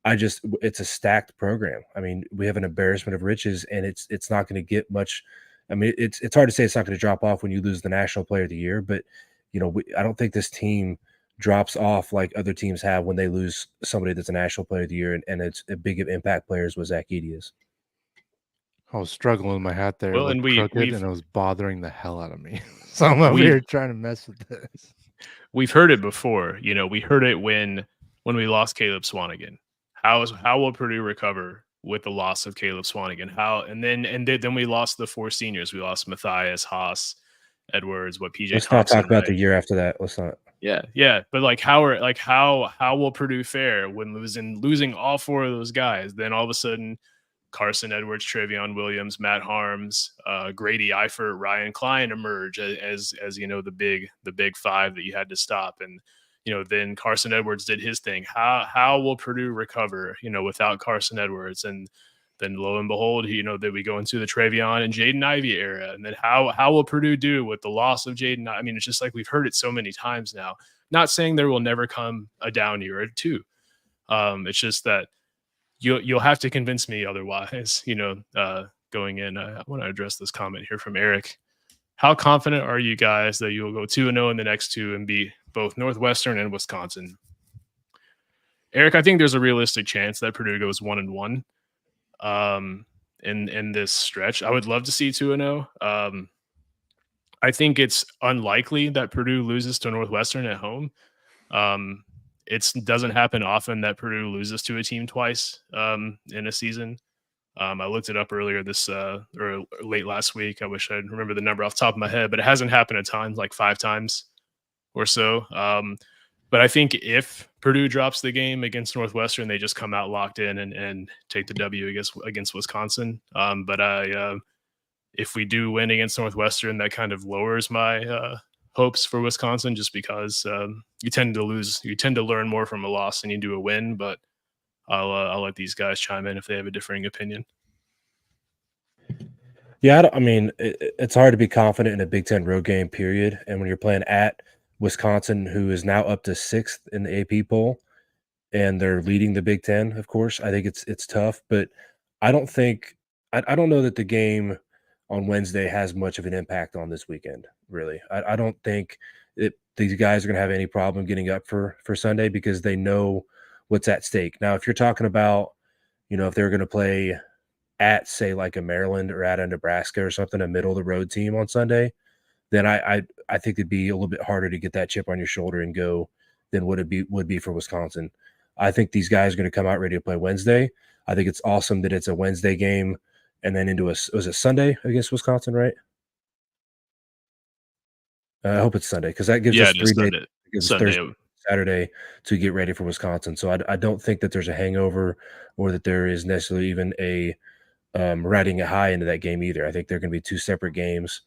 It's a stacked program. I mean, we have an embarrassment of riches, and it's not going to get much. I mean, it's hard to say it's not going to drop off when you lose the National Player of the Year, but I don't think this team drops off like other teams have when they lose somebody that's a National Player of the Year, and it's a big impact players with Zach Edey is. I was struggling with my hat there. Well, It and looked crooked, and it was bothering the hell out of me. So I'm over here trying to mess with this. We've heard it before. We heard it when we lost Caleb Swanigan. How will Purdue recover with the loss of Caleb Swanigan? Then we lost the four seniors. We lost Matthias, Haas, Edwards, PJ. Let's not talk about the year after that. Let's not. Yeah. But how will Purdue fare when losing all four of those guys? Then all of a sudden, Carson Edwards, Trevion Williams, Matt Harms, Grady Eifert, Ryan Klein emerge as the big five that you had to stop. And then Carson Edwards did his thing. How will Purdue recover without Carson Edwards? And then lo and behold, that we go into the Trevion and Jaden Ivey era. And then how will Purdue do with the loss of Jaden? I mean, it's just like we've heard it so many times now. Not saying there will never come a down year or two. It's just that you'll have to convince me otherwise, going in. I want to address this comment here from Eric. How confident are you guys that you'll go 2-0 in the next two and beat both Northwestern and Wisconsin? Eric, I think there's a realistic chance that Purdue goes 1-1 in this stretch. I would love to see 2-0. I think it's unlikely that Purdue loses to Northwestern at home. It doesn't happen often that Purdue loses to a team twice in a season. I looked it up earlier or late last week. I wish I'd remember the number off the top of my head, but it hasn't happened a ton, like 5 times or so. But I think if Purdue drops the game against Northwestern, they just come out locked in and take the W against Wisconsin. But if we do win against Northwestern, that kind of lowers my hopes for Wisconsin, just because you tend to learn more from a loss than you do a win. But I'll let these guys chime in if they have a differing opinion. Yeah, I mean, it's hard to be confident in a Big Ten road game, period. And when you're playing at Wisconsin, who is now up to 6th in the AP poll, and they're leading the Big Ten, of course, I think it's tough. But I don't know that the game on Wednesday has much of an impact on this weekend, really. I don't think these guys are going to have any problem getting up for Sunday because they know what's at stake. Now, if you're talking about, if they're going to play at, say, like a Maryland or at a Nebraska or something, a middle-of-the-road team on Sunday, then I think it'd be a little bit harder to get that chip on your shoulder and go than what it would be for Wisconsin. I think these guys are going to come out ready to play Wednesday. I think it's awesome that it's a Wednesday game and then into was it Sunday against Wisconsin, right? I hope it's Sunday because that gives us 3 days. It gives us Thursday, Saturday to get ready for Wisconsin. So I don't think that there's a hangover or that there is necessarily even a riding a high into that game either. I think they're going to be 2 separate games.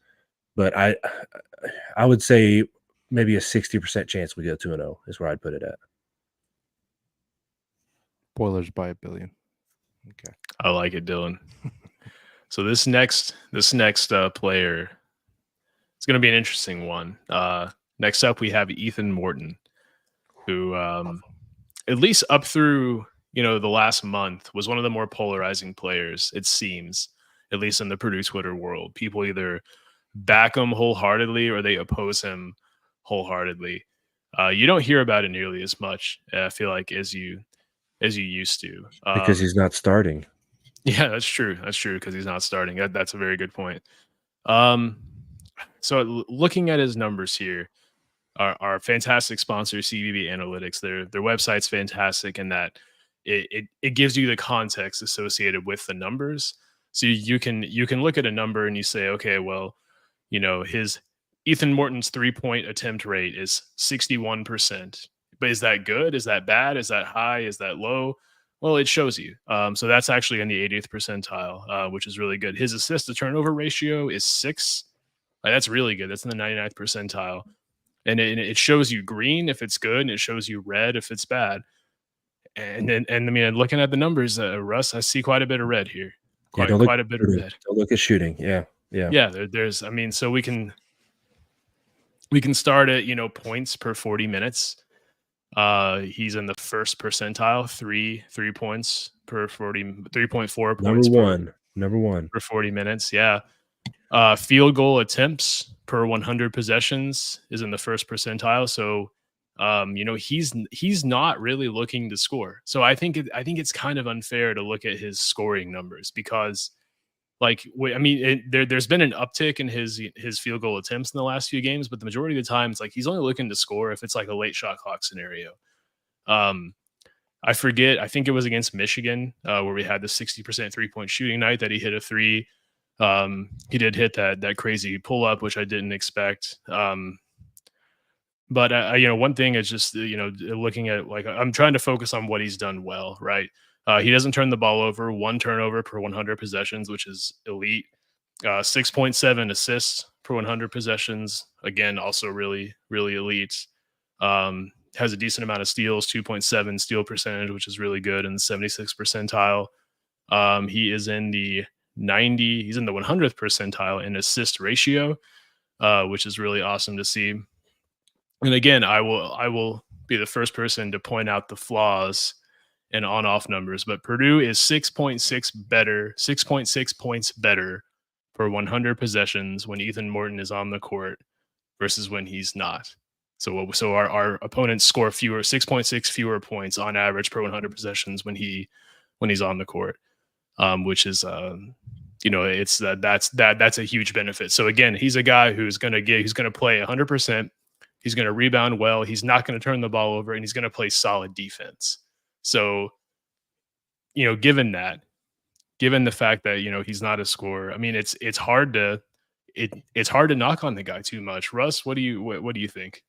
But I would say maybe a 60% chance we go 2-0 is where I'd put it at. Boilers by a billion. Okay. I like it, Dylan. So this next player, it's going to be an interesting one. Next up, we have Ethan Morton, who at least up through the last month was one of the more polarizing players. It seems, at least in the Purdue Twitter world, people either back him wholeheartedly or they oppose him wholeheartedly. You don't hear about it nearly as much, I feel like, as you used to, Because he's not starting. Yeah, that's true. That's true, because he's not starting. That's a very good point. So looking at his numbers here, our fantastic sponsor, CBB Analytics, their website's fantastic in that it gives you the context associated with the numbers. So you can look at a number and you say, okay, well, his Ethan Morton's 3-point attempt rate is 61%. But is that good? Is that bad? Is that high? Is that low? Well, it shows you. So that's actually in the 80th percentile, which is really good. His assist to turnover ratio is 6. That's really good. That's in the 99th percentile. And it shows you green if it's good, and it shows you red if it's bad. And I mean, looking at the numbers, Russ, I see quite a bit of red here. Quite a bit of red. Don't look at shooting. Yeah. There's. I mean, so we can start at points per 40 minutes. He's in the first percentile, 3 points per 3.4 points. Number one per 40 minutes. Yeah. Field goal attempts per 100 possessions is in the first percentile. So, he's not really looking to score. So I think it's kind of unfair to look at his scoring numbers because, there's been an uptick in his field goal attempts in the last few games, but the majority of the time, it's like he's only looking to score if it's like a late shot clock scenario. I forget. I think it was against Michigan where we had the 60% 3-point shooting night that he hit a 3. He did hit that crazy pull up, which I didn't expect. But one thing is just looking at I'm trying to focus on what he's done well, right? He doesn't turn the ball over, 1 turnover per 100 possessions, which is elite. 6.7 assists per 100 possessions, again, also really, really elite. Has a decent amount of steals, 2.7 steal percentage, which is really good in the 76th percentile. He is in the 100th percentile in assist ratio, which is really awesome to see. And again, I will be the first person to point out the flaws in on-off numbers, but Purdue is 6.6 points better per 100 possessions when Ethan Morton is on the court versus when he's not. So our opponents score 6.6 fewer points on average per 100 possessions when he's on the court, which is that's a huge benefit. So again, he's a guy who's going to play 100%. He's going to rebound well. He's not going to turn the ball over, and he's going to play solid defense. So, given the fact that he's not a scorer, I mean, it's hard to knock on the guy too much. Russ, what do you think?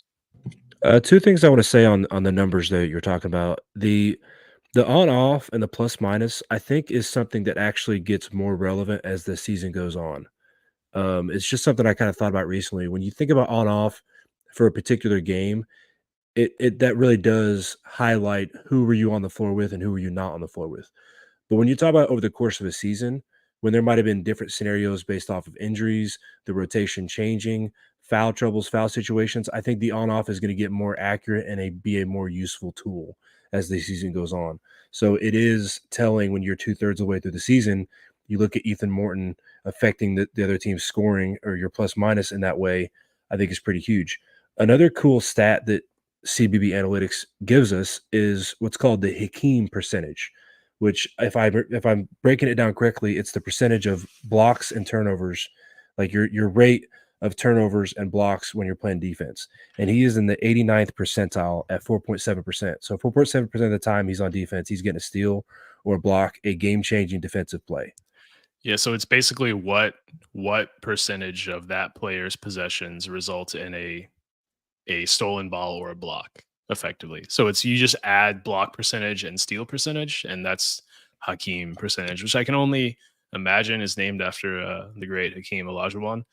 2 things I want to say on the numbers that you're talking about. The on-off and the plus-minus, I think, is something that actually gets more relevant as the season goes on. It's just something I kind of thought about recently. When you think about on-off for a particular game, it that really does highlight who were you on the floor with and who were you not on the floor with. But when you talk about over the course of a season, when there might have been different scenarios based off of injuries, the rotation changing, foul troubles, foul situations, I think the on-off is going to get more accurate and be a more useful tool as the season goes on. So it is telling when you're 2/3 of the way through the season, you look at Ethan Morton affecting the other team's scoring or your plus-minus in that way, I think is pretty huge. Another cool stat that CBB Analytics gives us is what's called the Hakeem percentage, which if I'm breaking it down correctly, it's the percentage of blocks and turnovers, like your rate of turnovers and blocks when you're playing defense. And he is in the 89th percentile at 4.7%. So 4.7% of the time he's on defense, he's getting a steal or a block, a game-changing defensive play. Yeah, so it's basically what percentage of that player's possessions result in a stolen ball or a block, effectively. So you just add block percentage and steal percentage, and that's Hakeem percentage, which I can only imagine is named after the great Hakeem Olajuwon.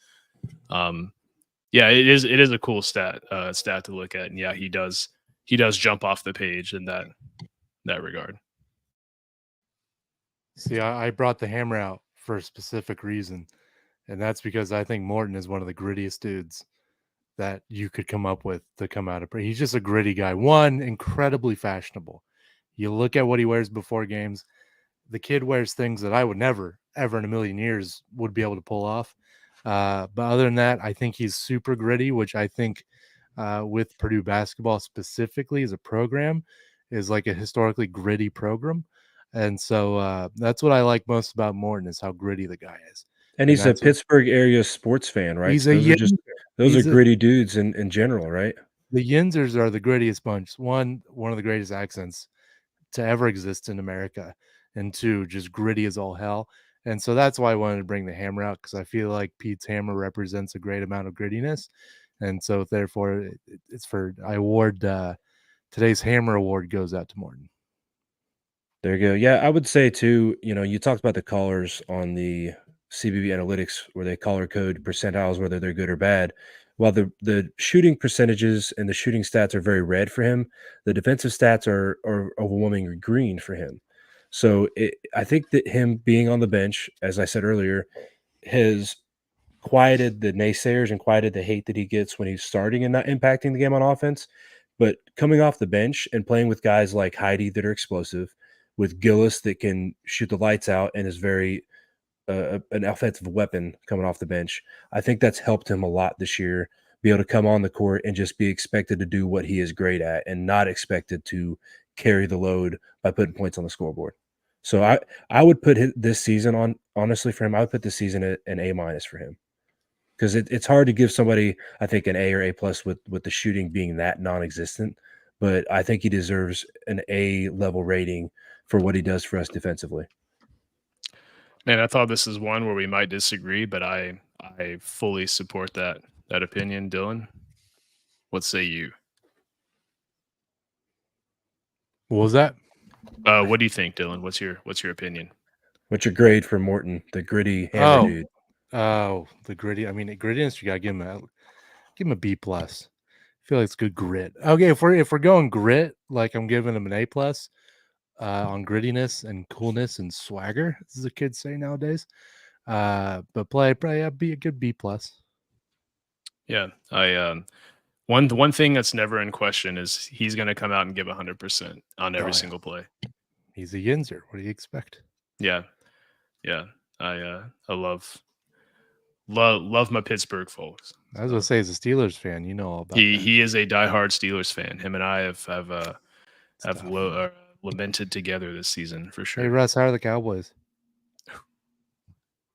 Yeah, it is a cool stat to look at, and yeah, he does jump off the page in that regard. See, I brought the hammer out for a specific reason, and that's because I think Morton is one of the grittiest dudes that you could come up with to come out of. He's just a gritty guy. One, incredibly fashionable. You look at what he wears before games. The kid wears things that I would never, ever in a million years would be able to pull off. But other than that, I think he's super gritty, which I think with Purdue basketball specifically as a program is like a historically gritty program. And so that's what I like most about Morton is how gritty the guy is. And And he's a that's what Pittsburgh area sports fan, right? he's So a those are he's a gritty dudes in general, right? the Yinzers are the grittiest bunch. One of the greatest accents to ever exist in America, and two, just gritty as all hell. And so that's why I wanted to bring the hammer out because I feel like Pete's hammer represents a great amount of grittiness, and so therefore it's for I award today's hammer award goes out to Morton. There you go. Yeah, I would say too, you talked about the callers on the CBB analytics where they color code percentiles, whether they're good or bad. While the shooting percentages and the shooting stats are very red for him, the defensive stats are overwhelmingly green for him. So I think that him being on the bench, as I said earlier, has quieted the naysayers and quieted the hate that he gets when he's starting and not impacting the game on offense. But coming off the bench and playing with guys like Heidi that are explosive, with Gillis that can shoot the lights out and is very an offensive weapon coming off the bench, I think that's helped him a lot this year. Be able to come on the court and just be expected to do what he is great at, and not expected to carry the load by putting points on the scoreboard. So I would put this season on honestly for him. I would put this season at an A- for him because it's hard to give somebody I think an A or A plus with the shooting being that non-existent. But I think he deserves an A level rating for what he does for us defensively. Man, I thought this is one where we might disagree, but I fully support that opinion. Dylan, what say you? What was that? What do you think, Dylan? What's your opinion? What's your grade for Morton, the gritty hammer dude? Oh, the gritty. I mean, grittiness. You gotta give him a B plus. I feel like it's good grit. Okay, if we're going grit, like I'm giving him an A plus on grittiness and coolness and swagger, as the kids say nowadays. But probably be a good B plus. Yeah, I one thing that's never in question is he's going to come out and give 100% on every single play. He's a Yinzer. What do you expect? Yeah. I love my Pittsburgh folks. I was gonna say, as a Steelers fan, you know all about he is a diehard Steelers fan. Him and I have lamented together this season for sure. Hey Russ, how are the Cowboys?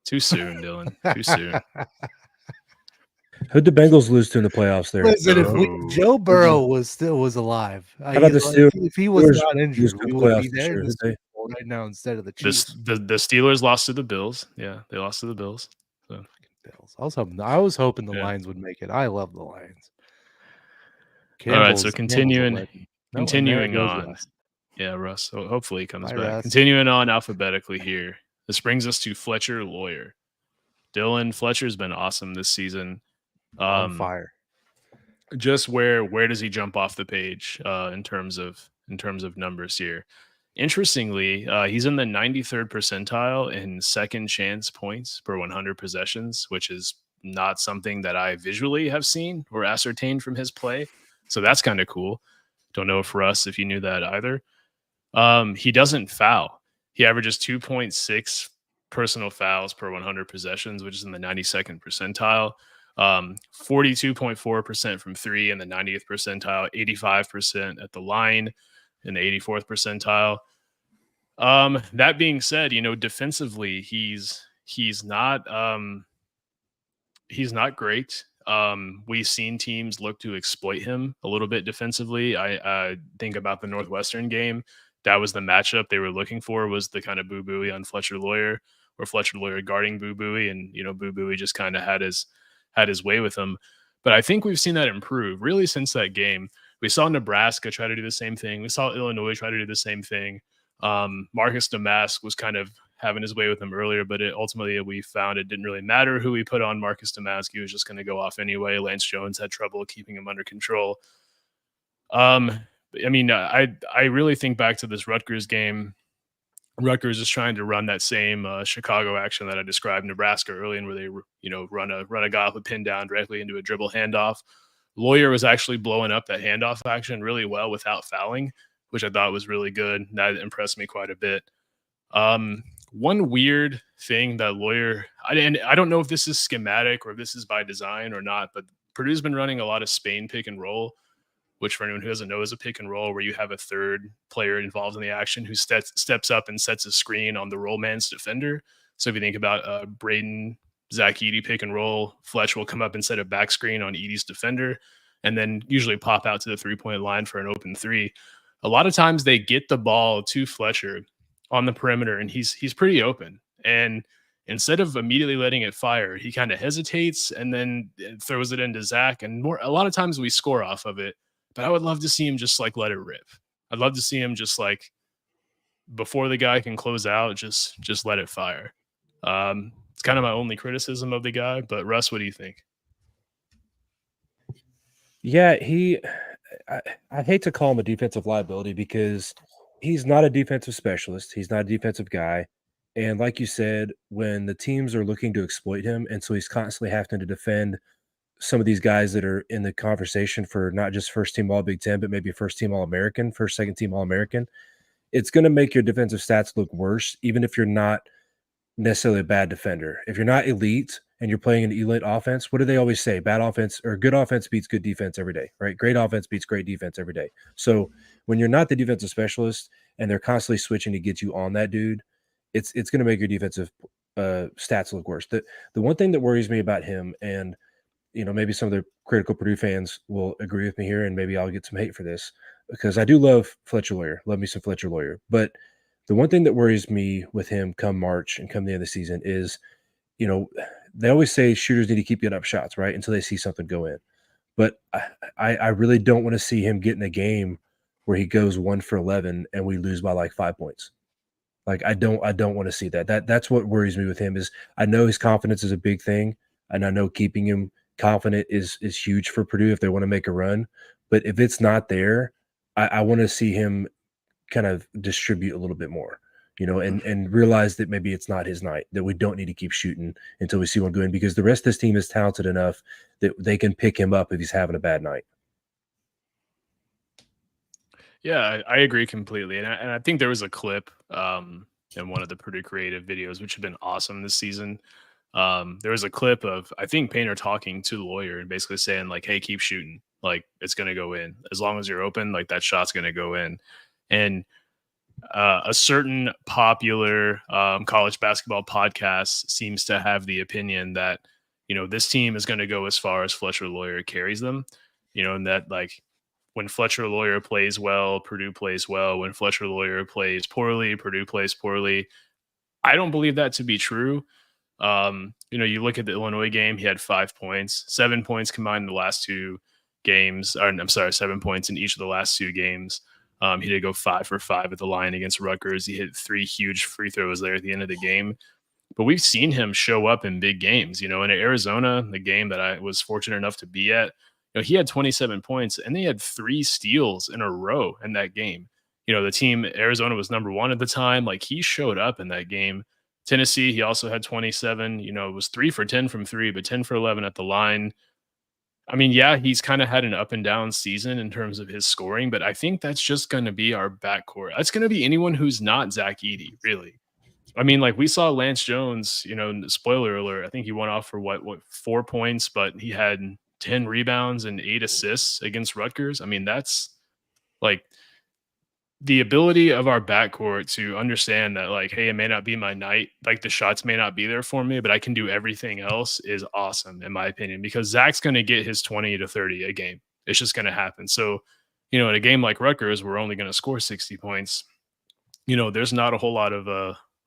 Too soon, Dylan. Too soon. Who'd the Bengals lose to in the playoffs there? Listen, if Joe Burrow was alive, how about the Steelers? If he was not injured, we would be there this year, right now instead of the Chiefs. The Steelers lost to the Bills. Yeah, they lost to the Bills. So. Bills. I was hoping the Lions would make it. I love the Lions. All right, so continuing on. Russ. Yeah, Russ. So hopefully he comes back. Russ. Continuing on alphabetically here. This brings us to Fletcher Lawyer. Dylan, Fletcher's been awesome this season. On fire. Just where does he jump off the page in terms of numbers here? Interestingly, he's in the 93rd percentile in second chance points per 100 possessions, which is not something that I visually have seen or ascertained from his play. So that's kind of cool. Don't know for us if you knew that either. He doesn't foul. He averages 2.6 personal fouls per 100 possessions, which is in the 92nd percentile. 42.4% from three in the 90th percentile, 85% at the line in the 84th percentile. That being said, defensively, he's not great. We've seen teams look to exploit him a little bit defensively. I think about the Northwestern game. That was the matchup they were looking for, was the kind of Boo Buie on Fletcher Lawyer, or Fletcher Lawyer guarding Boo Buie, and Boo Buie just kind of had his way with him. But I think we've seen that improve really since that game. We saw Nebraska try to do the same thing. We saw Illinois try to do the same thing. Marcus Damask was kind of having his way with him earlier, but ultimately we found it didn't really matter who we put on. Marcus Domask, he was just going to go off anyway. Lance Jones had trouble keeping him under control. I mean, I really think back to this Rutgers game. Rutgers is trying to run that same Chicago action that I described Nebraska early in, where they run a guy off a pin down directly into a dribble handoff. Loyer was actually blowing up that handoff action really well without fouling, which I thought was really good. That impressed me quite a bit. One weird thing that Loyer, I don't know if this is schematic or if this is by design or not, but Purdue's been running a lot of Spain pick and roll, which for anyone who doesn't know is a pick and roll where you have a third player involved in the action who steps up and sets a screen on the roll man's defender. So if you think about Braden, Zach Edey pick and roll, Fletch will come up and set a back screen on Edey's defender and then usually pop out to the 3-point line for an open three. A lot of times they get the ball to Fletcher on the perimeter and he's pretty open. And instead of immediately letting it fire, he kind of hesitates and then throws it into Zach. And a lot of times we score off of it. But I would love to see him just like let it rip. I'd love to see him just like before the guy can close out, just let it fire. It's kind of my only criticism of the guy. But Russ, what do you think? Yeah, I hate to call him a defensive liability because he's not a defensive specialist. He's not a defensive guy. And like you said, when the teams are looking to exploit him, and so he's constantly having to defend some of these guys that are in the conversation for not just first team all Big Ten, but maybe first team all American, first, second team all American, it's going to make your defensive stats look worse, even if you're not necessarily a bad defender. If you're not elite and you're playing an elite offense, what do they always say? Bad offense or good offense beats good defense every day, right? Great offense beats great defense every day. So when you're not the defensive specialist and they're constantly switching to get you on that dude, it's going to make your defensive stats look worse. The one thing that worries me about him, and maybe some of the critical Purdue fans will agree with me here, and maybe I'll get some hate for this because I do love Fletcher Loyer. Love me some Fletcher Loyer. But the one thing that worries me with him come March and come the end of the season is, they always say shooters need to keep getting up shots, right, until they see something go in. But I really don't want to see him get in a game where he goes 1 for 11 and we lose by like 5 points. Like I don't want to see that. That's what worries me with him is I know his confidence is a big thing, and I know keeping him confident is huge for Purdue if they want to make a run. But if it's not there, I want to see him kind of distribute a little bit more, and realize that maybe it's not his night, that we don't need to keep shooting until we see one go in, because the rest of this team is talented enough that they can pick him up if he's having a bad night. Yeah, I agree completely. And I think there was a clip in one of the Purdue Creative videos, which have been awesome this season. There was a clip of, I think, Painter talking to the Loyer and basically saying, like, hey, keep shooting. Like, it's going to go in. As long as you're open, like, that shot's going to go in. And a certain popular college basketball podcast seems to have the opinion that, this team is going to go as far as Fletcher Loyer carries them, and that, like, when Fletcher Loyer plays well, Purdue plays well. When Fletcher Loyer plays poorly, Purdue plays poorly. I don't believe that to be true. You look at the Illinois game, he had 5 points, 7 points combined in the last two games. Or, I'm sorry, 7 points in each of the last two games. He did go 5 for 5 at the line against Rutgers. He hit 3 huge free throws there at the end of the game. But we've seen him show up in big games. In Arizona, the game that I was fortunate enough to be at, he had 27 points and they had 3 steals in a row in that game. The team, Arizona, was number 1 at the time. Like, he showed up in that game. Tennessee, he also had 27. It was 3 for 10 from 3, but 10 for 11 at the line. I mean, yeah, he's kind of had an up and down season in terms of his scoring, but I think that's just going to be our backcourt. That's going to be anyone who's not Zach Edey, really. I mean, like, we saw Lance Jones, spoiler alert, I think he went off for what 4 points, but he had 10 rebounds and 8 assists against Rutgers. I mean, that's like the ability of our backcourt to understand that, like, hey, it may not be my night. Like, the shots may not be there for me, but I can do everything else is awesome, in my opinion, because Zach's going to get his 20 to 30 a game. It's just going to happen. So, in a game like Rutgers, we're only going to score 60 points. There's not a whole lot of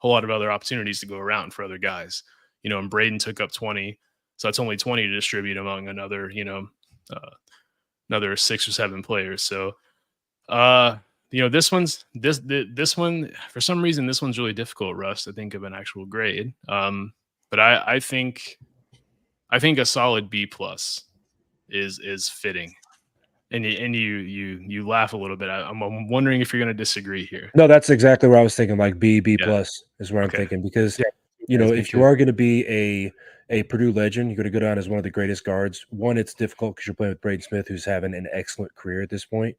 other opportunities to go around for other guys. And Braden took up 20. So that's only 20 to distribute among another 6 or 7 players. So, this one for some reason this one's really difficult, Russ, to think of an actual grade. But I think a solid B plus is fitting. And you laugh a little bit. I'm wondering if you're going to disagree here. No, that's exactly where I was thinking. Like B Yeah. plus is where I'm Okay. thinking because Yeah, me if too. you are going to be a Purdue legend, you're going to go down as one of the greatest guards. One, it's difficult because you're playing with Braden Smith, who's having an excellent career at this point.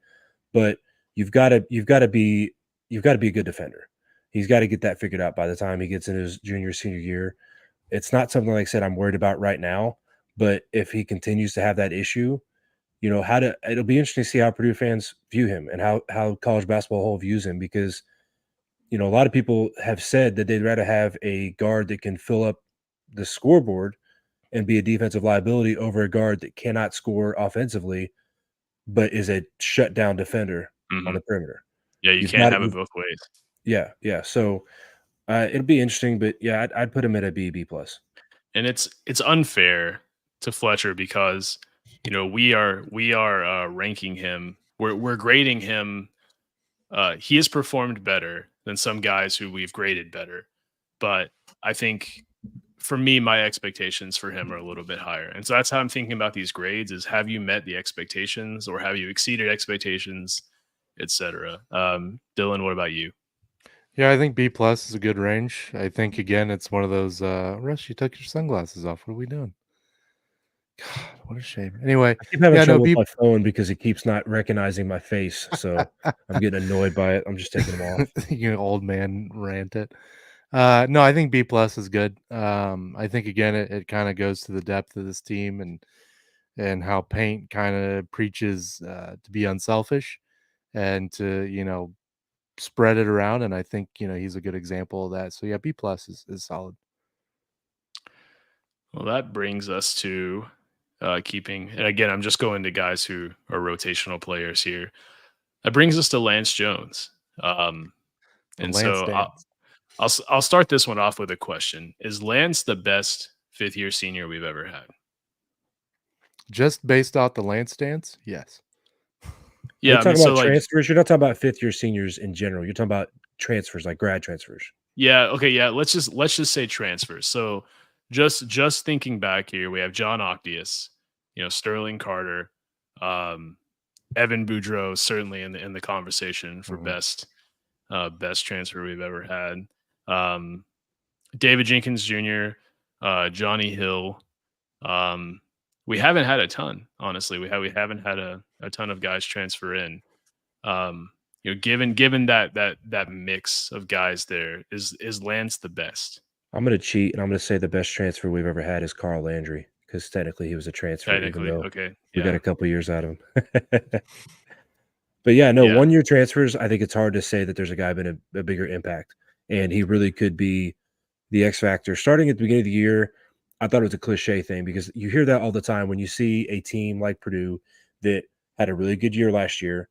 But you've got to be a good defender. He's got to get that figured out by the time he gets into his junior senior year. It's not something, like I said, I'm worried about right now. But if he continues to have that issue, it'll be interesting to see how Purdue fans view him and how college basketball whole views him, because a lot of people have said that they'd rather have a guard that can fill up the scoreboard and be a defensive liability over a guard that cannot score offensively but is a shutdown defender on the perimeter. Yeah, you You've can't got have it you've both ways. Yeah, yeah. So it'll be interesting, but yeah, I'd put him at a B plus. And it's unfair to Fletcher because we are ranking him. We're grading him. He has performed better than some guys who we've graded better, but I think for me, my expectations for him are a little bit higher, and so that's how I'm thinking about these grades: is have you met the expectations, or have you exceeded expectations, etc. Dylan, what about you? Yeah, I think B plus is a good range. I think again, it's one of those. Russ, you took your sunglasses off. What are we doing? God, what a shame. Anyway, I keep having yeah, no trouble with B. my phone because it keeps not recognizing my face, so I'm getting annoyed by it. I'm just taking them off. You know, old man rant it. No, I think B plus is good. I think again, it kind of goes to the depth of this team and how Paint kind of preaches to be unselfish and to spread it around. And I think he's a good example of that. So yeah, B plus is solid. Well, that brings us to keeping, and again, I'm just going to guys who are rotational players here. That brings us to Lance Jones. And Lance so dance. I'll start this one off with a question: is Lance the best fifth year senior we've ever had? Just based off the Lance dance, yes. You're Yeah, I mean, talking so about like, transfers. You're not talking about fifth year seniors in general. You're talking about transfers, like grad transfers. yeah, okay, yeah. Let's just say transfers. So just thinking back here, we have John Octius, Sterling Carter, um, Evan Boudreaux, certainly in the conversation for Mhm. best transfer we've ever had. David Jenkins Jr., Johnny Hill. We haven't had a ton, honestly. We haven't had a ton of guys transfer in. Given that mix of guys there, is Lance the best? I'm going to cheat and I'm going to say the best transfer we've ever had is Carl Landry, because technically he was a transfer, even Technically, though okay, we got yeah, a couple years out of him. But yeah, no, yeah. 1 year transfers, I think it's hard to say that there's a guy been a bigger impact, and he really could be the X factor. Starting at the beginning of the year, I thought it was a cliche thing because you hear that all the time when you see a team like Purdue that had a really good year last year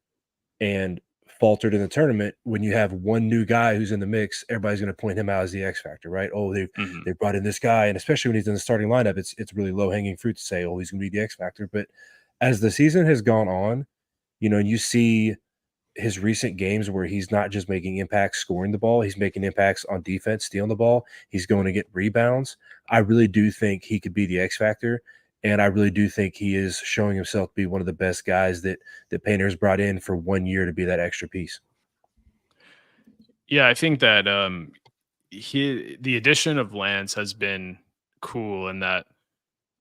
and faltered in the tournament. When you have one new guy who's in the mix, everybody's going to point him out as the X factor, right? Oh, Mhm. they brought in this guy, and especially when he's in the starting lineup, it's really low hanging fruit to say, oh, he's going to be the X factor. But as the season has gone on, and you see his recent games where he's not just making impacts scoring the ball, he's making impacts on defense, stealing the ball. He's going to get rebounds. I really do think he could be the X factor. And I really do think he is showing himself to be one of the best guys that Painter's brought in for 1 year to be that extra piece. Yeah, I think that the addition of Lance has been cool in that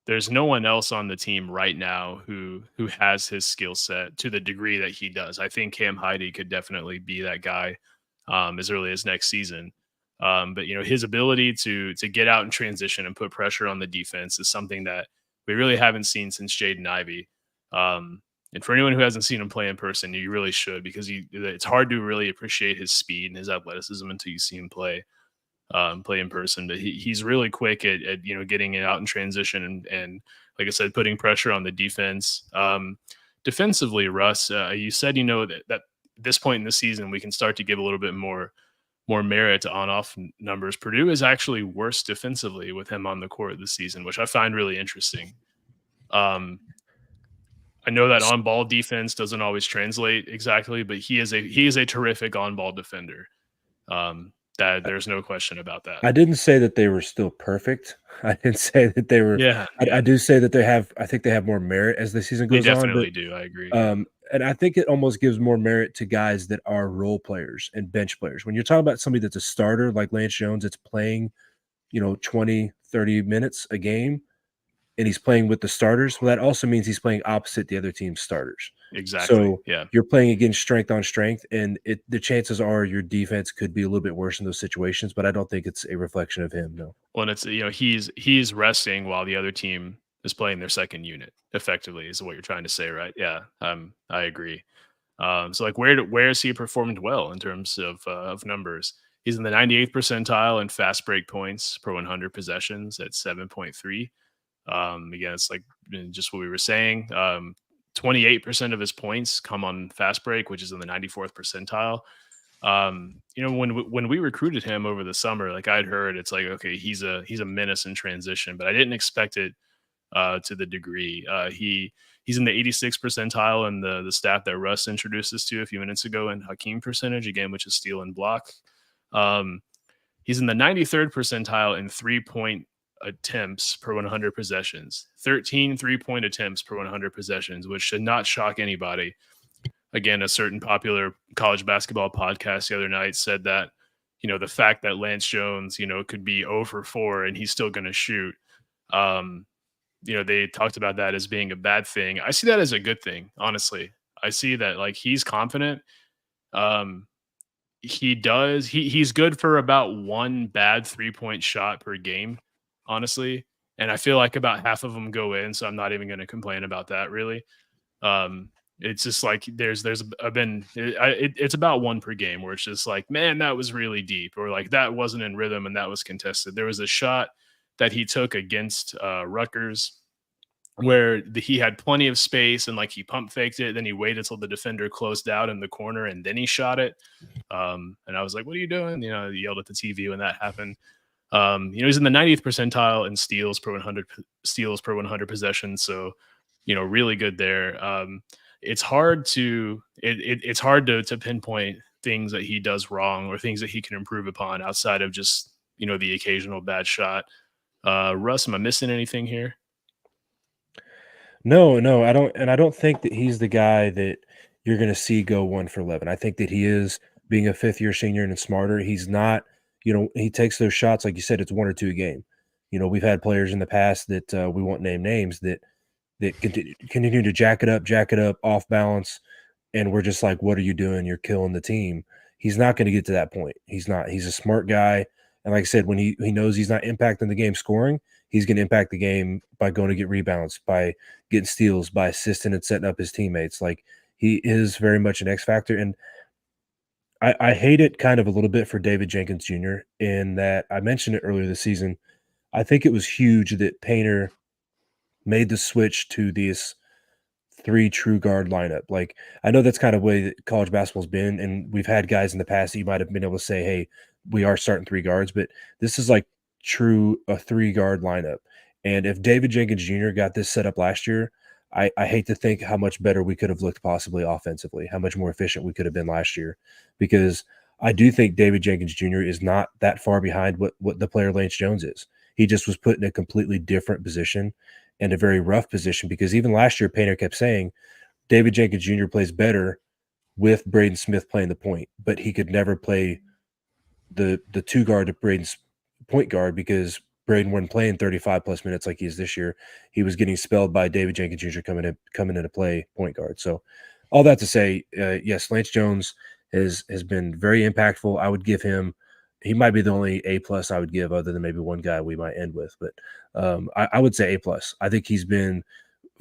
there's no one else on the team right now who has his skill set to the degree that he does. I think Cam Heide could definitely be that guy as early as next season. But his ability to get out and transition and put pressure on the defense is something that we really haven't seen since Jaden Ivey. And for anyone who hasn't seen him play in person, you really should, because it's hard to really appreciate his speed and his athleticism until you see him play in person. But he's really quick at getting it out in transition and like I said, putting pressure on the defense. Defensively, Russ, you said that this point in the season we can start to give a little bit more merit to on-off numbers. Purdue is actually worse defensively with him on the court this season, which I find really interesting. I know that on-ball defense doesn't always translate exactly, but he is a terrific on-ball defender. That there's no question about that. I didn't say that they were still perfect. I didn't say that they were. Yeah, I do say that they have. I think they have more merit as the season they goes on. definitely But do. I agree. Yeah. and I think it almost gives more merit to guys that are role players and bench players. When you're talking about somebody that's a starter like Lance Jones, that's playing, 20, 30 minutes a game, and he's playing with the starters. Well, that also means he's playing opposite the other team's starters. Exactly. So Yeah. you're playing against strength on strength, and the chances are your defense could be a little bit worse in those situations. But I don't think it's a reflection of him. No. Well, and it's he's resting while the other team is playing their second unit. Effectively, is what you're trying to say, right? Yeah. I agree. So like where has he performed well in terms of numbers? He's in the 98th percentile in fast break points per 100 possessions at 7.3. Again, it's like just what we were saying. 28% of his points come on fast break, which is in the 94th percentile. When we recruited him over the summer, like I'd heard, it's like, okay, he's a menace in transition, but I didn't expect it to the degree. He's in the 86th percentile in the stat that Russ introduced us to a few minutes ago in Hakeem percentage, again, which is steal and block. He's in the 93rd percentile in 3-point attempts per 100 possessions, 13 3-point attempts per 100 possessions, which should not shock anybody. Again, a certain popular college basketball podcast the other night said that, the fact that Lance Jones, could be 0 for 4 and he's still going to shoot. They talked about that as being a bad thing. I see that as a good thing, honestly. I see that like he's confident. He's good for about one bad 3-point shot per game, honestly. And I feel like about half of them go in, so I'm not even going to complain about that really. It's just like it's about one per game where it's just like, man, that was really deep, or like that wasn't in rhythm and that was contested. There was a shot that he took against Rutgers where he had plenty of space and like he pump faked it. Then he waited till the defender closed out in the corner and then he shot it. And I was like, what are you doing? He yelled at the TV when that happened. He's in the 90th percentile in steals per 100 possessions. So, really good there. It's hard to pinpoint things that he does wrong or things that he can improve upon outside of just, the occasional bad shot. Russ, am I missing anything here? No, I don't, and I don't think that he's the guy that you're going to see go 1 for 11. I think that he is, being a fifth-year senior and smarter. He's not, he takes those shots like you said. It's 1 or 2 a game. We've had players in the past that we won't name names that continue to jack it up off balance, and we're just like, what are you doing? You're killing the team. He's not going to get to that point. He's not. He's a smart guy, and like I said, when he knows he's not impacting the game scoring, he's going to impact the game by going to get rebounds, by getting steals, by assisting and setting up his teammates. Like, he is very much an X factor. And I hate it kind of a little bit for David Jenkins Jr. in that I mentioned it earlier this season. I think it was huge that Painter made the switch to this 3 true guard lineup. Like, I know that's kind of the way that college basketball's been, and we've had guys in the past that you might have been able to say, hey, we are starting 3 guards, but this is like true a 3 guard lineup. And if David Jenkins Jr. got this set up last year, I hate to think how much better we could have looked possibly offensively, how much more efficient we could have been last year, because I do think David Jenkins Jr. is not that far behind what the player Lance Jones is. He just was put in a completely different position and a very rough position, because even last year, Painter kept saying David Jenkins Jr. plays better with Braden Smith playing the point, but he could never play the 2 guard to Braden's point guard because Braden wasn't playing 35 plus minutes like he is this year. He was getting spelled by David Jenkins Jr. coming in to play point guard. So all that to say, yes, Lance Jones has been very impactful. I would give him, he might be the only A+ I would give, other than maybe one guy we might end with, but I would say A+. I think he's been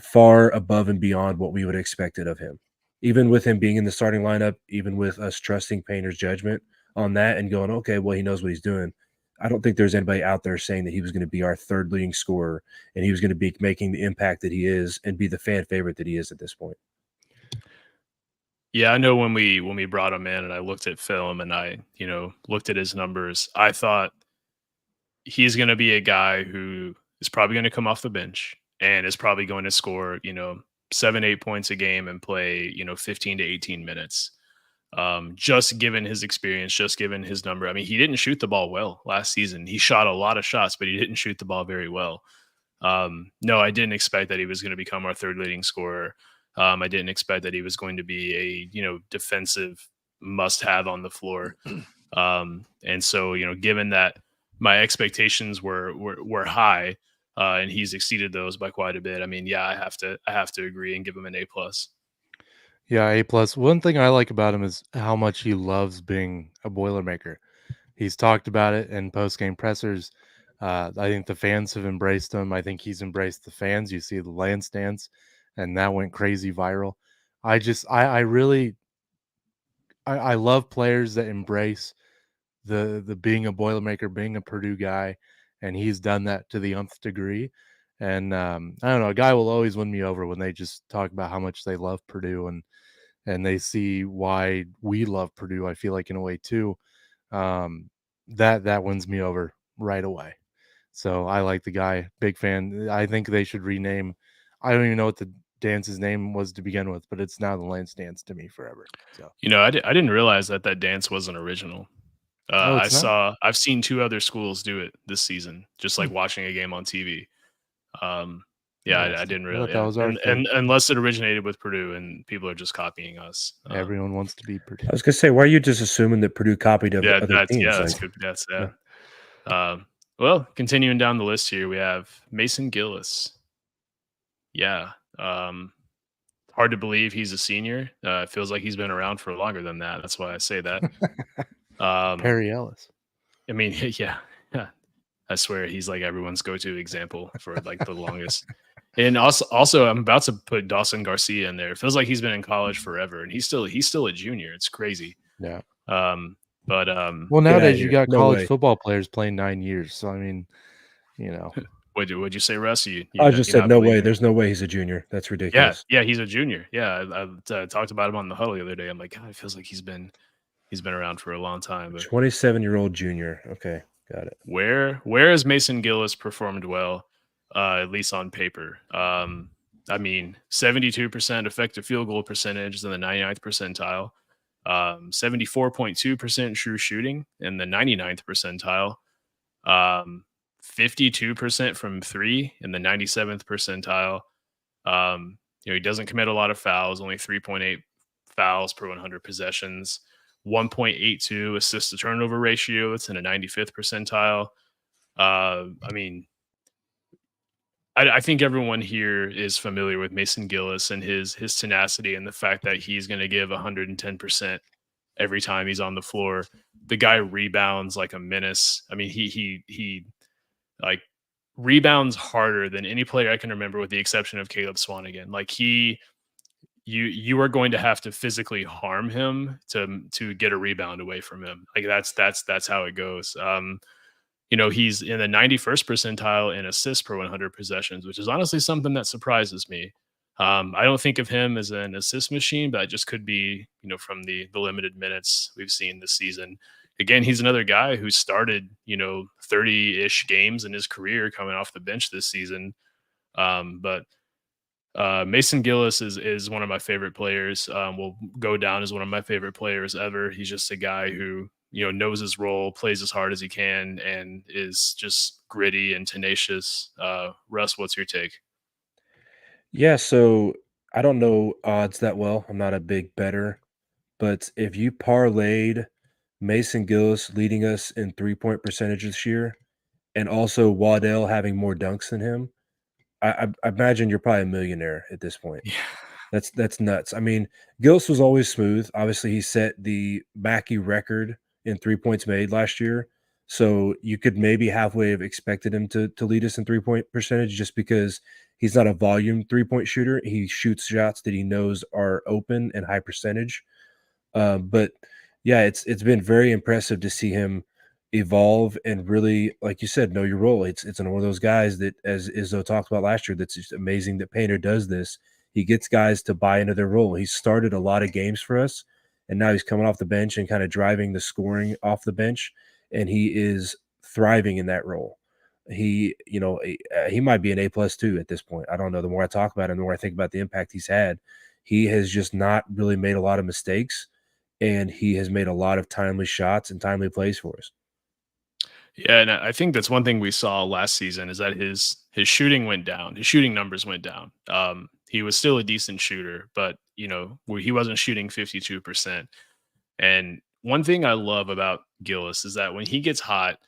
far above and beyond what we would have expected of him, even with him being in the starting lineup, even with us trusting Painter's judgment on that and going, okay, well, he knows what he's doing. I don't think there's anybody out there saying that he was going to be our 3rd leading scorer and he was going to be making the impact that he is and be the fan favorite that he is at this point. Yeah, I know when we brought him in and I looked at film and I, looked at his numbers, I thought he's going to be a guy who is probably going to come off the bench and is probably going to score, 7-8 points a game and play 15 to 18 minutes. Just given his experience, just given his number. I mean, he didn't shoot the ball well last season. He shot a lot of shots, but he didn't shoot the ball very well. No, I didn't expect that he was going to become our third leading scorer. I didn't expect that he was going to be a defensive must-have on the floor. And so given that my expectations were high, and he's exceeded those by quite a bit. I mean, yeah, I have to agree and give him an A+. Yeah, A+. One thing I like about him is how much he loves being a Boilermaker. He's talked about it in post-game pressers. I think the fans have embraced him. I think he's embraced the fans. You see the Lance dance, and that went crazy viral. I really love players that embrace the being a Boilermaker, being a Purdue guy, and he's done that to the nth degree. And I don't know, a guy will always win me over when they just talk about how much they love Purdue and they see why we love Purdue. I feel like in a way too, that wins me over right away. So I like the guy, big fan. I think they should rename. I don't even know what the dance's name was to begin with, but it's now the Lance dance to me forever. So I didn't realize that dance wasn't original. Oh, it's not? I've seen 2 other schools do it this season, just like watching a game on TV. Yeah, I Nice. didn't I really. thought that was our thing. And unless it originated with Purdue and people are just copying us. Everyone wants to be Purdue. I was gonna say, why are you just assuming that Purdue copied other teams? That's good. That's yeah. Well, continuing down the list here, we have Mason Gillis. Yeah. Hard to believe he's a senior. It feels like he's been around for longer than that. That's why I say that. Perry Ellis. I mean, yeah. I swear he's like everyone's go-to example for like the longest. And also, I'm about to put Dawson Garcia in there. It feels like he's been in college forever, and he's still a junior. It's crazy. Yeah. But well, nowadays you here. got No college way. football players playing 9 years. So I mean, what'd you say, Russ? I just said no way. There's no way he's a junior. That's ridiculous. Yeah, he's a junior. Yeah, I talked about him on the huddle the other day. I'm like, God, it feels like he's been around for a long time. But 27-year-old junior. Okay, got it. Where has Mason Gillis performed well, at least on paper? I mean, 72% effective field goal percentage is in the 99th percentile, 74.2% true shooting in the 99th percentile, 52% from 3 in the 97th percentile. He doesn't commit a lot of fouls, only 3.8 fouls per 100 possessions, 1.82 assist to turnover ratio. It's in a 95th percentile. I mean, I think everyone here is familiar with Mason Gillis and his tenacity and the fact that he's going to give 110% every time he's on the floor. The guy rebounds like a menace. I mean, he like rebounds harder than any player I can remember, with the exception of Caleb Swanigan. Like you are going to have to physically harm him to get a rebound away from him. Like that's how it goes. He's in the 91st percentile in assists per 100 possessions, which is honestly something that surprises me. I don't think of him as an assist machine, but it just could be, from the limited minutes we've seen this season. Again, he's another guy who started, 30-ish games in his career coming off the bench this season. But Mason Gillis is one of my favorite players. Will go down as one of my favorite players ever. He's just a guy who, knows his role, plays as hard as he can, and is just gritty and tenacious. Russ, what's your take? Yeah, so I don't know odds that well. I'm not a big bettor, but if you parlayed Mason Gillis leading us in 3-point percentage this year, and also Waddell having more dunks than him, I imagine you're probably a millionaire at this point. Yeah. That's nuts. I mean, Gillis was always smooth. Obviously, he set the Mackey record in 3 points made last year. So you could maybe halfway have expected him to lead us in 3-point percentage, just because he's not a volume 3-point shooter. He shoots shots that he knows are open and high percentage. But yeah, it's been very impressive to see him evolve and really, like you said, know your role. It's one of those guys that, as Izzo talked about last year, that's just amazing that Painter does this. He gets guys to buy into their role. He started a lot of games for us, and now he's coming off the bench and kind of driving the scoring off the bench, and he is thriving in that role. he might be an A+ too at this point. I don't know. The more I talk about him, the more I think about the impact he's had. He has just not really made a lot of mistakes, and he has made a lot of timely shots and timely plays for us. Yeah, and I think that's one thing we saw last season is that his shooting went down. His shooting numbers went down. He was still a decent shooter, but where he wasn't shooting 52%. And one thing I love about Gillis is that when he gets hot,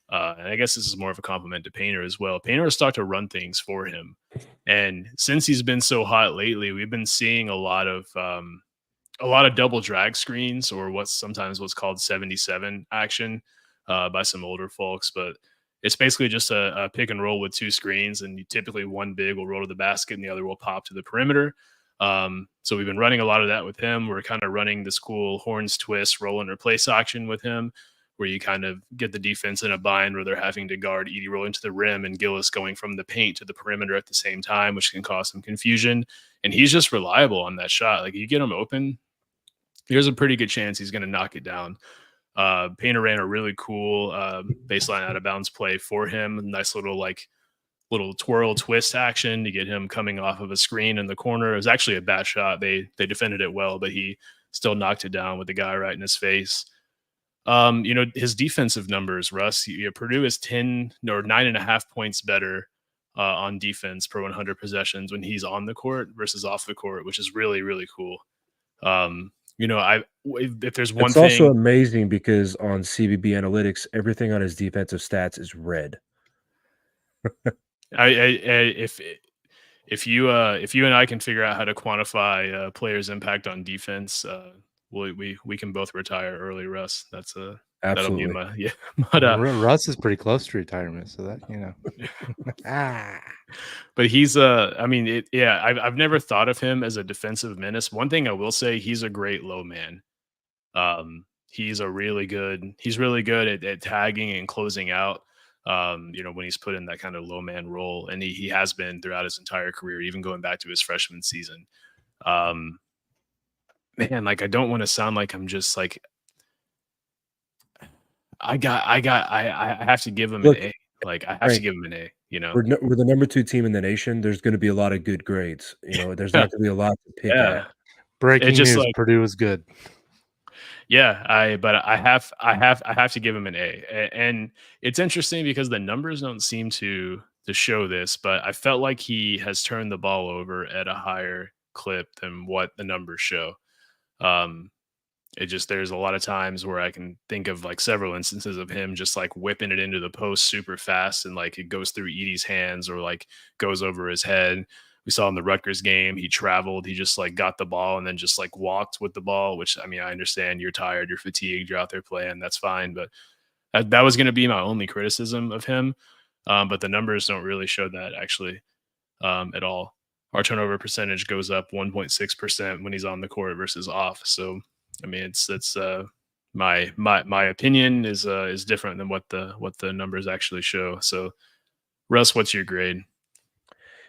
and I guess this is more of a compliment to Painter as well. Painter will start to run things for him, and since he's been so hot lately, we've been seeing a lot of double drag screens, or what's called 77 action by some older folks. But it's basically just a pick and roll with two screens, and typically one big will roll to the basket and the other will pop to the perimeter. So we've been running a lot of that with him. We're kind of running this cool horns twist, roll and replace action with him, where you kind of get the defense in a bind where they're having to guard Edey rolling to the rim and Gillis going from the paint to the perimeter at the same time, which can cause some confusion. And he's just reliable on that shot. Like, you get him open, there's a pretty good chance he's going to knock it down. Painter ran a really cool baseline out of bounds play for him. Nice little twirl twist action to get him coming off of a screen in the corner. It was actually a bad shot. They defended it well, but he still knocked it down with the guy right in his face. His defensive numbers, Russ, Purdue is 10 or 9.5 points better on defense per 100 possessions when he's on the court versus off the court, which is really, really cool. If there's one It's thing, also amazing because on CBB Analytics, everything on his defensive stats is red. if you and I can figure out how to quantify players' impact on defense, we can both retire early, Russ. That'll Absolutely. be my yeah. But Russ is pretty close to retirement, so that but he's I've never thought of him as a defensive menace. One thing I will say, he's a great low man. He's really good at tagging and closing out. When he's put in that kind of low man role, and he has been throughout his entire career, even going back to his freshman season. Man, like, I don't want to sound like I'm just like, I have to give him Look, an A. Like, I have to give him an A. We're the number 2 team in the nation. There's going to be a lot of good grades. There's not going to be a lot to pick at. Breaking just news: Purdue is good. Yeah, I have to give him an A. And it's interesting because the numbers don't seem to show this, but I felt like he has turned the ball over at a higher clip than what the numbers show. There's a lot of times where I can think of like several instances of him just like whipping it into the post super fast, and like it goes through Edey's hands or like goes over his head. We saw in the Rutgers game, he traveled, he just like got the ball and then just like walked with the ball, which, I mean, I understand you're tired, you're fatigued, you're out there playing, that's fine. But that was going to be my only criticism of him. But the numbers don't really show that actually at all. Our turnover percentage goes up 1.6% when he's on the court versus off. So, I mean, it's my opinion is different than what the numbers actually show. So, Russ, what's your grade?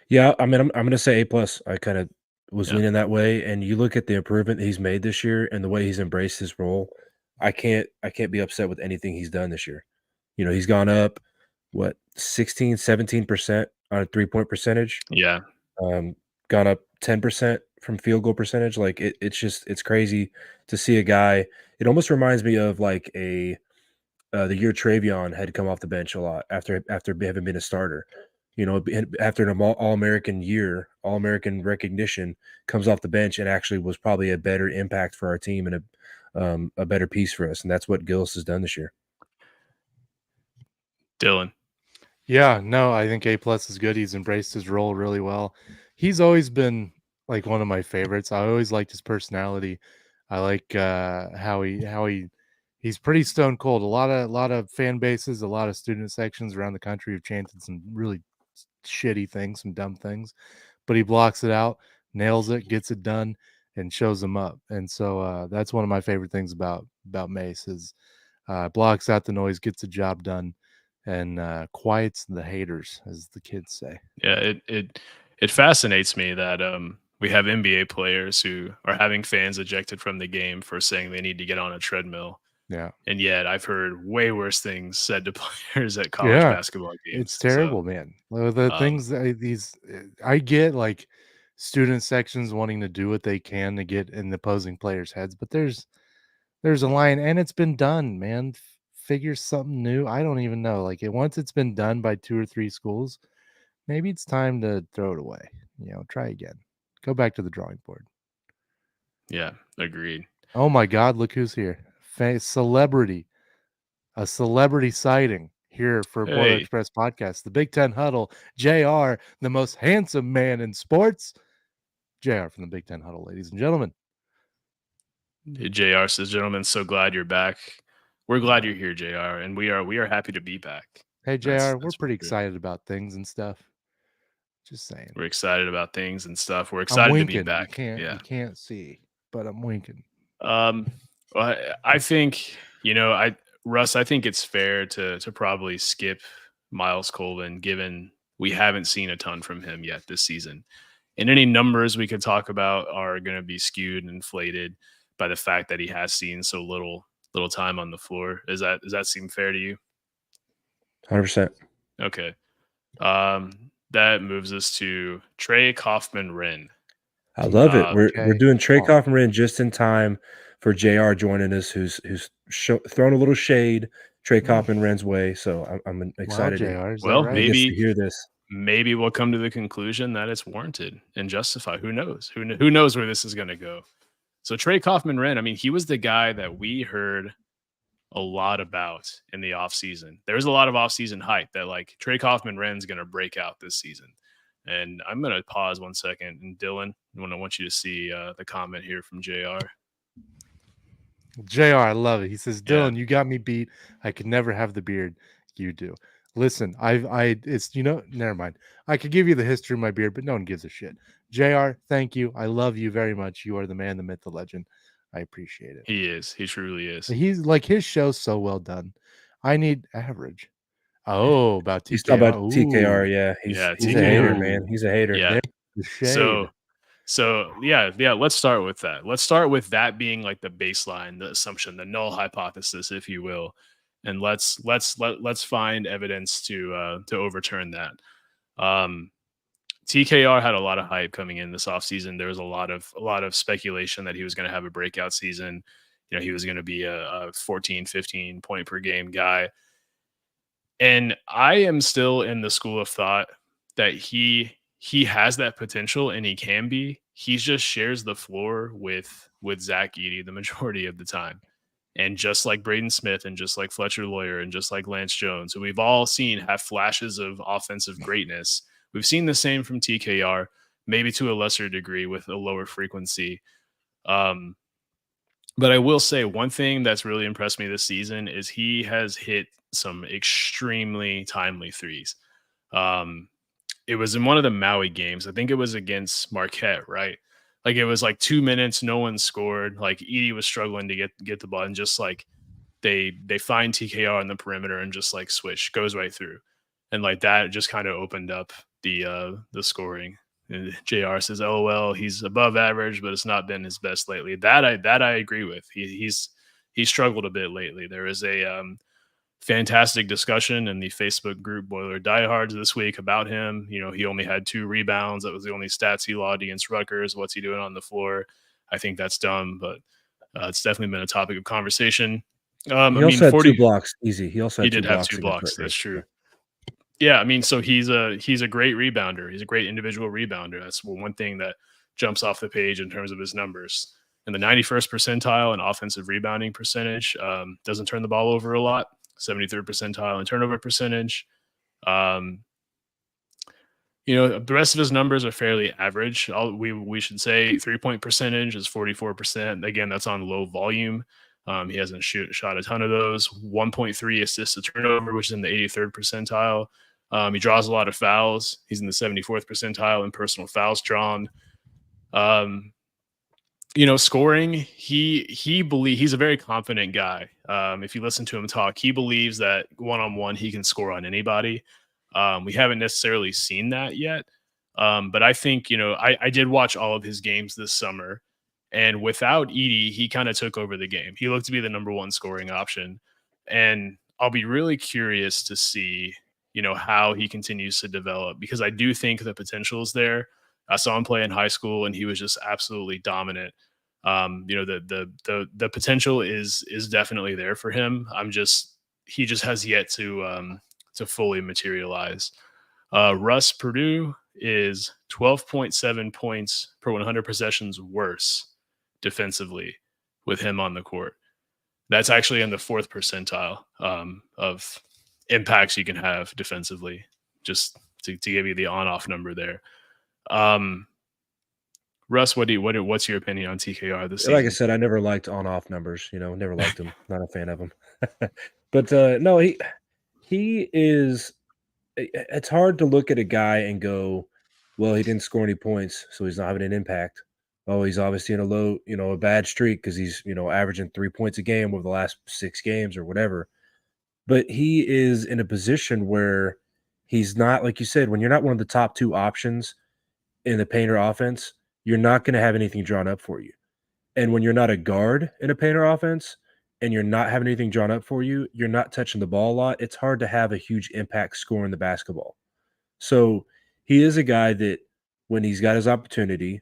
Yeah, I mean, I'm going to say A+. I kind of was leaning that way, and you look at the improvement he's made this year and the way he's embraced his role. I can't be upset with anything he's done this year. He's gone up 17% on a 3-point percentage. Yeah. Gone up 10% from field goal percentage. Like, it's crazy to see a guy. It almost reminds me of like the year Travion had come off the bench a lot after having been a starter. After an All-American year, All-American recognition, comes off the bench and actually was probably a better impact for our team and a better piece for us. And that's what Gillis has done this year. Dylan. Yeah, no, I think A+ is good. He's embraced his role really well. He's always been like one of my favorites. I always liked his personality. I like how he's pretty stone cold. A lot of fan bases, a lot of student sections around the country have chanted some really shitty things, some dumb things, but he blocks it out, nails it, gets it done, and shows them up. And so that's one of my favorite things about Mace is blocks out the noise, gets the job done, and quiets the haters, as the kids say. Yeah, it fascinates me that we have NBA players who are having fans ejected from the game for saying they need to get on a treadmill. Yeah. And yet I've heard way worse things said to players at college Yeah. basketball games. It's terrible, man. The Um, things that I get, like, student sections wanting to do what they can to get in the opposing players' heads, but there's a line, and it's been done, man. Figure something new. I don't even know. Like, once it's been done by 2 or 3 schools, maybe it's time to throw it away. Try again. Go back to the drawing board. yeah, agreed. Oh my God, look who's here. Celebrity. A celebrity sighting here for Boiler Hey, Express podcast. The Big Ten Huddle. JR, the most handsome man in sports. JR from the Big Ten Huddle, ladies and gentlemen. JR says, gentlemen, so glad you're back. We're glad you're here, JR, and we are happy to be back. Hey, JR, That's we're pretty really good. excited about things and stuff. Just saying. We're excited about things and stuff. We're I'm excited to winking. be back. You can't see, but I'm winking. Well, I think, Russ, I think it's fair to probably skip Miles Colvin, given we haven't seen a ton from him yet this season. And any numbers we could talk about are going to be skewed and inflated by the fact that he has seen so little time on the floor. Does that seem fair to you? 100%. Okay. That moves us to Trey Kaufman-Renn. I love it. We're Okay. doing Trey Kaufman just in time for JR joining us, who's thrown a little shade Trey Kaufman-Renn's way. So I'm excited. Wow, JR, is that Well, right? He gets maybe to hear this. maybe we'll come to the conclusion that it's warranted and justified. Who knows? Who knows where this is going to go? So Trey Kaufman-Renn, I mean, he was the guy that we heard a lot about in the offseason. There was a lot of offseason hype that like Trey Kaufman-Renn's going to break out this season. And I'm going to pause 1 second. And Dylan, I want you to see the comment here from JR. JR, I love it. He says, Yeah. Dylan, you got me beat. I could never have the beard you do. Listen, it's, never mind. I could give you the history of my beard, but no one gives a shit. JR, thank you. I love you very much. You are the man, the myth, the legend. I appreciate it. He is. He truly is. He's like, his show's so well done. I need average. Oh, about TKR. He's talking about TKR. Yeah. He's a hater, TKR. man. He's a hater. Yeah. The shade. So yeah. Let's start with that. Let's start with that being like the baseline, the assumption, the null hypothesis, if you will, and let's find evidence to overturn that. TKR had a lot of hype coming in this offseason. There was a lot of speculation that he was going to have a breakout season. He was going to be a 14, 15 point per game guy. And I am still in the school of thought that he has that potential and he can be. He just shares the floor with Zach Edey the majority of the time. And just like Braden Smith and just like Fletcher Lawyer and just like Lance Jones, who we've all seen have flashes of offensive greatness, we've seen the same from TKR, maybe to a lesser degree with a lower frequency. But I will say one thing that's really impressed me this season is he has hit some extremely timely threes. It was in one of the Maui games. I think it was against Marquette, right? Like it was like 2 minutes, no one scored. Like Edey was struggling to get the ball, and just like they find TKR on the perimeter and just like switch, goes right through, and like that just kind of opened up the scoring. And JR says, "LOL, he's above average, but it's not been his best lately." That I agree with. He's struggled a bit lately. There is a fantastic discussion in the Facebook group Boiler Diehards this week about him. He only had 2 rebounds. That was the only stats he logged against Rutgers. What's he doing on the floor? I think that's dumb, but it's definitely been a topic of conversation. He also had 2 blocks. Easy. He also had did have 2 blocks. That's true. Yeah, I mean, so he's a great rebounder. He's a great individual rebounder. That's one thing that jumps off the page in terms of his numbers. In the 91st percentile in offensive rebounding percentage, doesn't turn the ball over a lot. 73rd percentile in turnover percentage. The rest of his numbers are fairly average. We should say 3-point percentage is 44%. Again, that's on low volume. He hasn't shot a ton of those. 1.3 assists to turnover, which is in the 83rd percentile. He draws a lot of fouls. He's in the 74th percentile in personal fouls drawn. Scoring, he's a very confident guy. If you listen to him talk, he believes that one-on-one he can score on anybody. We haven't necessarily seen that yet. But I think, I did watch all of his games this summer, And without Edie, he kind of took over the game. He looked to be the number one scoring option. And I'll be really curious to see, how he continues to develop, because I do think the potential is there. I saw him play in high school and he was just absolutely dominant. The potential is definitely there for him. He just has yet to fully materialize. Russ Purdue is 12.7 points per 100 possessions worse defensively with him on the court. That's actually in the 4th percentile of impacts you can have defensively, just to give you the on-off number there. Russ, what's your opinion on TKR this season? Like I said, I never liked on-off numbers. Never liked them. Not a fan of them. But no, he is. It's hard to look at a guy and go, well, he didn't score any points, so he's not having an impact. Oh, he's obviously in a low, a bad streak because he's, averaging 3 points a game over the last 6 games or whatever. But he is in a position where he's not, like you said, when you're not one of the top 2 options in the Painter offense, you're not going to have anything drawn up for you. And when you're not a guard in a Painter offense and you're not having anything drawn up for you, you're not touching the ball a lot. It's hard to have a huge impact scoring the basketball. So he is a guy that when he's got his opportunity,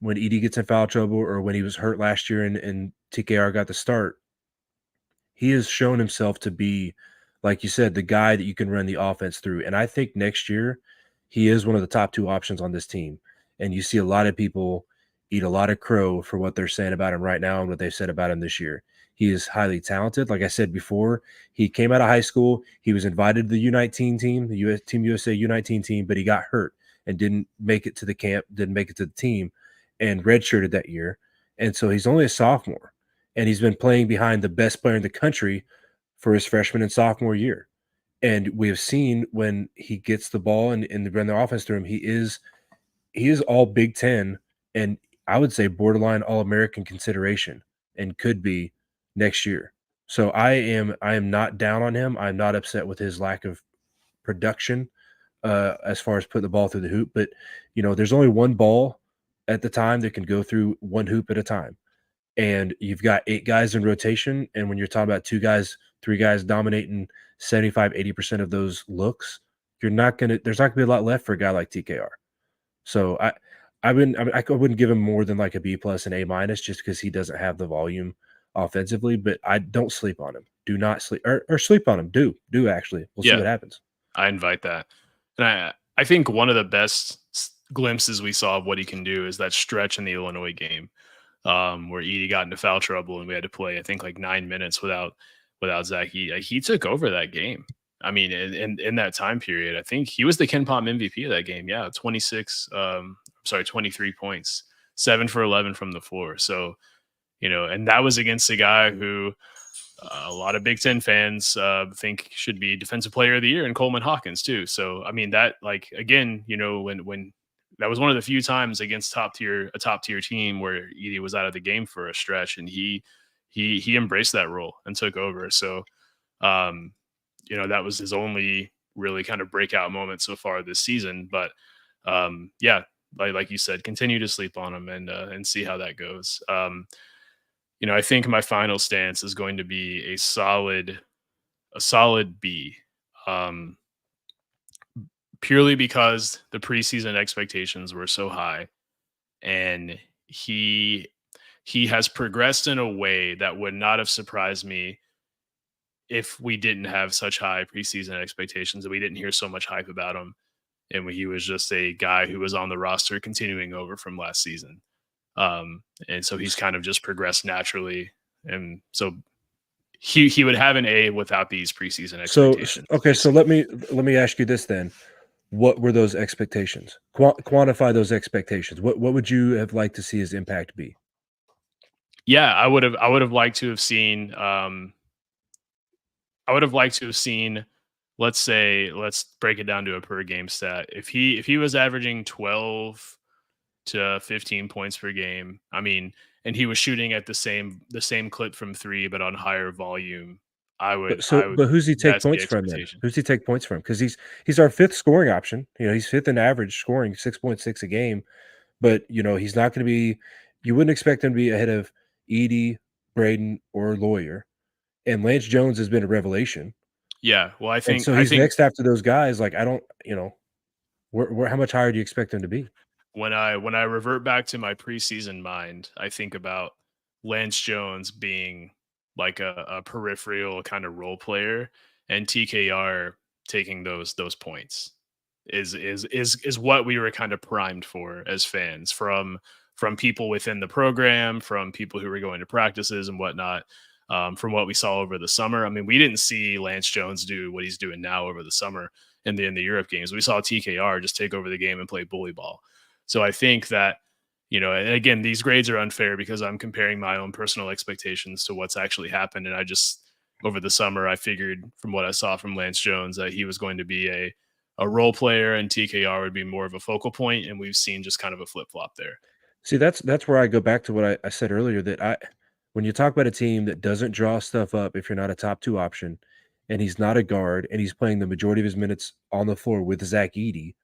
when Edie gets in foul trouble or when he was hurt last year and TKR got the start, he has shown himself to be, like you said, the guy that you can run the offense through. And I think next year he is one of the top 2 options on this team. And you see a lot of people eat a lot of crow for what they're saying about him right now and what they've said about him this year. He is highly talented. Like I said before, he came out of high school. He was invited to the U19 team, the Team USA U19 team, but he got hurt and didn't make it to the camp, didn't make it to the team, and redshirted that year. And so he's only a sophomore, and he's been playing behind the best player in the country for his freshman and sophomore year. And we have seen when he gets the ball and run the offense through him, he is all Big Ten, and I would say borderline All-American consideration, and could be next year. So I am not down on him. I'm not upset with his lack of production as far as putting the ball through the hoop. But there's only one ball at the time that can go through one hoop at a time, and you've got 8 guys in rotation. And when you're talking about 2 guys, 3 guys dominating 75-80% of those looks, there's not gonna be a lot left for a guy like TKR. So I wouldn't give him more than like a B+ and A- just because he doesn't have the volume offensively. But I don't sleep on him. Do not sleep or sleep on him. Do actually. We'll see what happens. I invite that. And I think one of the best glimpses we saw of what he can do is that stretch in the Illinois game where Edie got into foul trouble and we had to play, I think, like 9 minutes without Zach. He took over that game. I mean, in that time period, I think he was the KenPom MVP of that game. Yeah, 23 points, 7 for 11 from the floor. So, and that was against a guy who a lot of Big Ten fans think should be Defensive Player of the Year, and Coleman Hawkins too. So, I mean, that, like, again, when that was one of the few times against a top tier team where Edie was out of the game for a stretch, and he embraced that role and took over. So, that was his only really kind of breakout moment so far this season. But like you said, continue to sleep on him and see how that goes. I think my final stance is going to be a solid B, purely because the preseason expectations were so high, and he has progressed in a way that would not have surprised me if we didn't have such high preseason expectations and we didn't hear so much hype about him, and he was just a guy who was on the roster continuing over from last season. And so he's kind of just progressed naturally. And so he would have an A without these preseason expectations. So let me ask you this then. What were those expectations? Quantify those expectations. What would you have liked to see his impact be? Yeah, I would have liked to have seen, let's break it down to a per game stat. If he was averaging 12 to 15 points per game, I mean, and he was shooting at the same clip from 3, but on higher volume, But who's he take points from then? Who's he take points from? Because he's our 5th scoring option. He's 5th in average, scoring 6.6 a game. But he's not going to be, you wouldn't expect him to be ahead of Edie, Braden, or Lawyer. And Lance Jones has been a revelation. Yeah, well, I And think so he's next after those guys. Like, I don't, how much higher do you expect him to be? when I revert back to my preseason mind, I think about Lance Jones being like a peripheral kind of role player, and TKR taking those points is what we were kind of primed for as fans from people within the program, from people who were going to practices and whatnot. From what we saw over the summer, I mean, we didn't see Lance Jones do what he's doing now over the summer in the Europe games. We saw TKR just take over the game and play bully ball. So I think that, and again, these grades are unfair because I'm comparing my own personal expectations to what's actually happened. And I just, over the summer, I figured from what I saw from Lance Jones that he was going to be a role player and TKR would be more of a focal point. And we've seen just kind of a flip flop there. See, that's where I go back to what I said earlier, that when you talk about a team that doesn't draw stuff up if you're not a top 2 option, and he's not a guard, and he's playing the majority of his minutes on the floor with Zach Edey,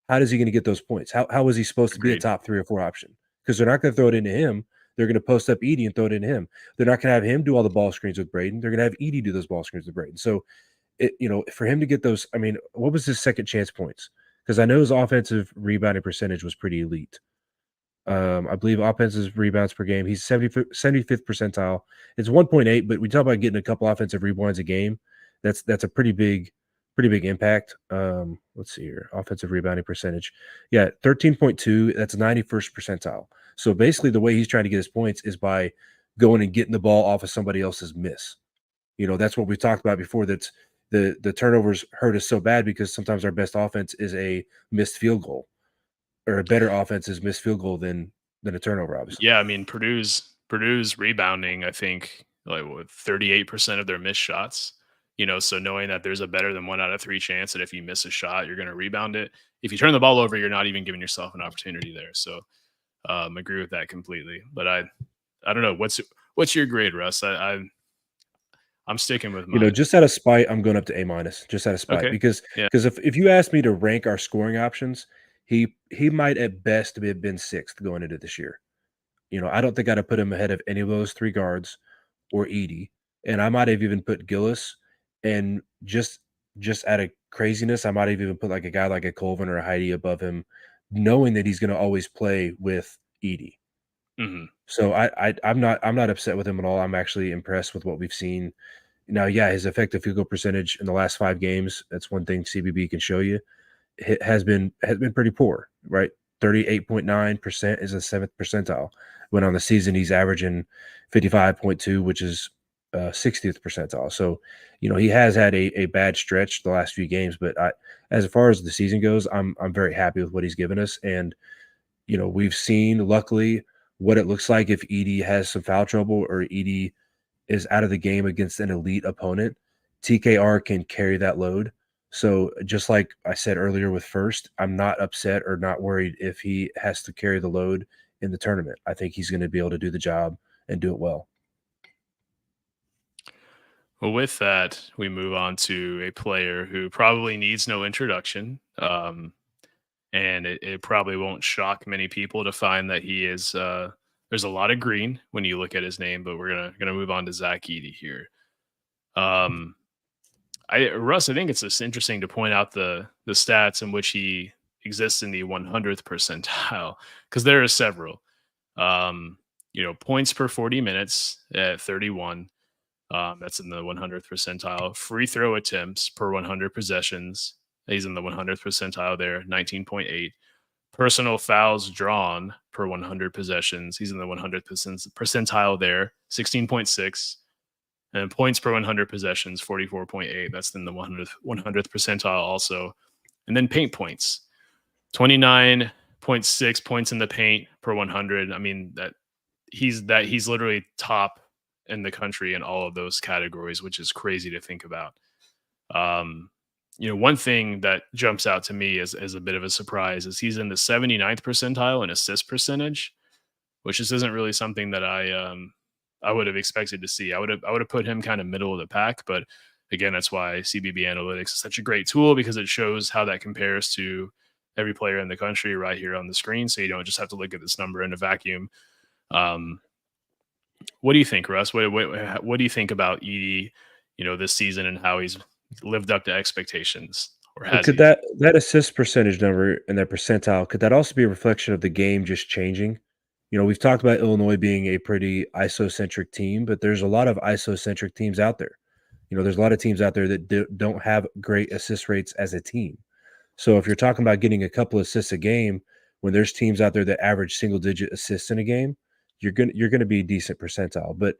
how is he gonna get those points? How is he supposed to be a Agreed. top 3 or 4 option? Because they're not gonna throw it into him. They're gonna post up Edey and throw it into him. They're not gonna have him do all the ball screens with Braden. They're gonna have Edey do those ball screens with Braden. So, for him to get those, I mean, what was his second chance points? Because I know his offensive rebounding percentage was pretty elite. I believe offensive rebounds per game, he's 75th percentile. It's 1.8, but we talk about getting a couple offensive rebounds a game. That's a pretty big impact. Let's see here. Offensive rebounding percentage. Yeah, 13.2. That's 91st percentile. So basically the way he's trying to get his points is by going and getting the ball off of somebody else's miss. That's what we talked about before. That's the turnovers hurt us so bad because sometimes our best offense is a missed field goal, or a better offense is missed field goal than a turnover, obviously. Yeah. I mean, Purdue's rebounding, I think like 38% of their missed shots. So knowing that there's a better than 1 out of 3 chance that if you miss a shot, you're going to rebound it. If you turn the ball over, you're not even giving yourself an opportunity there. So agree with that completely. But I don't know. What's your grade, Russ? I'm sticking with mine. Just out of spite, I'm going up to A-, just out of spite, Okay. because Yeah. if you ask me to rank our scoring options, he might at best have been 6th going into this year. I don't think I'd have put him ahead of any of those 3 guards or Edey, and I might have even put Gillis, and just out of craziness, I might have even put like a guy like a Colvin or a Heidi above him, knowing that he's going to always play with Edey. Hmm. So I'm not upset with him at all. I'm actually impressed with what we've seen. Now, yeah, his effective field goal percentage in the last 5 games, that's one thing CBB can show you, it has been pretty poor, right? 38.9% is a 7th percentile. When on the season he's averaging 55.2, which is 60th percentile. So, he has had a bad stretch the last few games, but as far as the season goes, I'm very happy with what he's given us. And, we've seen, luckily, what it looks like if Edey has some foul trouble or Edey is out of the game against an elite opponent. TKR can carry that load. So just like I said earlier with First, I'm not upset or not worried if he has to carry the load in the tournament. I think he's going to be able to do the job and do it well. Well, with that, we move on to a player who probably needs no introduction. And it probably won't shock many people to find that he is there's a lot of green when you look at his name, but we're gonna move on to Zach Edey here. Russ, I think it's just interesting to point out the stats in which he exists in the 100th percentile, because there are several. Points per 40 minutes at 31. That's in the 100th percentile. Free throw attempts per 100 possessions. He's in the 100th percentile there, 19.8. Personal fouls drawn per 100 possessions. He's in the 100th percentile there, 16.6. And points per 100 possessions, 44.8. That's in the 100th percentile also. And then paint points, 29.6 points in the paint per 100. I mean, he's literally top in the country in all of those categories, which is crazy to think about. One thing that jumps out to me as a bit of a surprise is he's in the 79th percentile in assist percentage, which just isn't really something that I would have expected to see. I would have put him kind of middle of the pack, but again, that's why CBB Analytics is such a great tool, because it shows how that compares to every player in the country right here on the screen. So you don't just have to look at this number in a vacuum. Um, what do you think, Russ? What do you think about Edie? This season and how he's lived up to expectations, or Well, has could he? that assist percentage number and that percentile, could that also be a reflection of the game just changing? We've talked about Illinois being a pretty isocentric team, but there's a lot of isocentric teams out there. There's a lot of teams out there that don't have great assist rates as a team. So if you're talking about getting a couple assists a game, when there's teams out there that average single digit assists in a game, you're gonna be decent percentile. But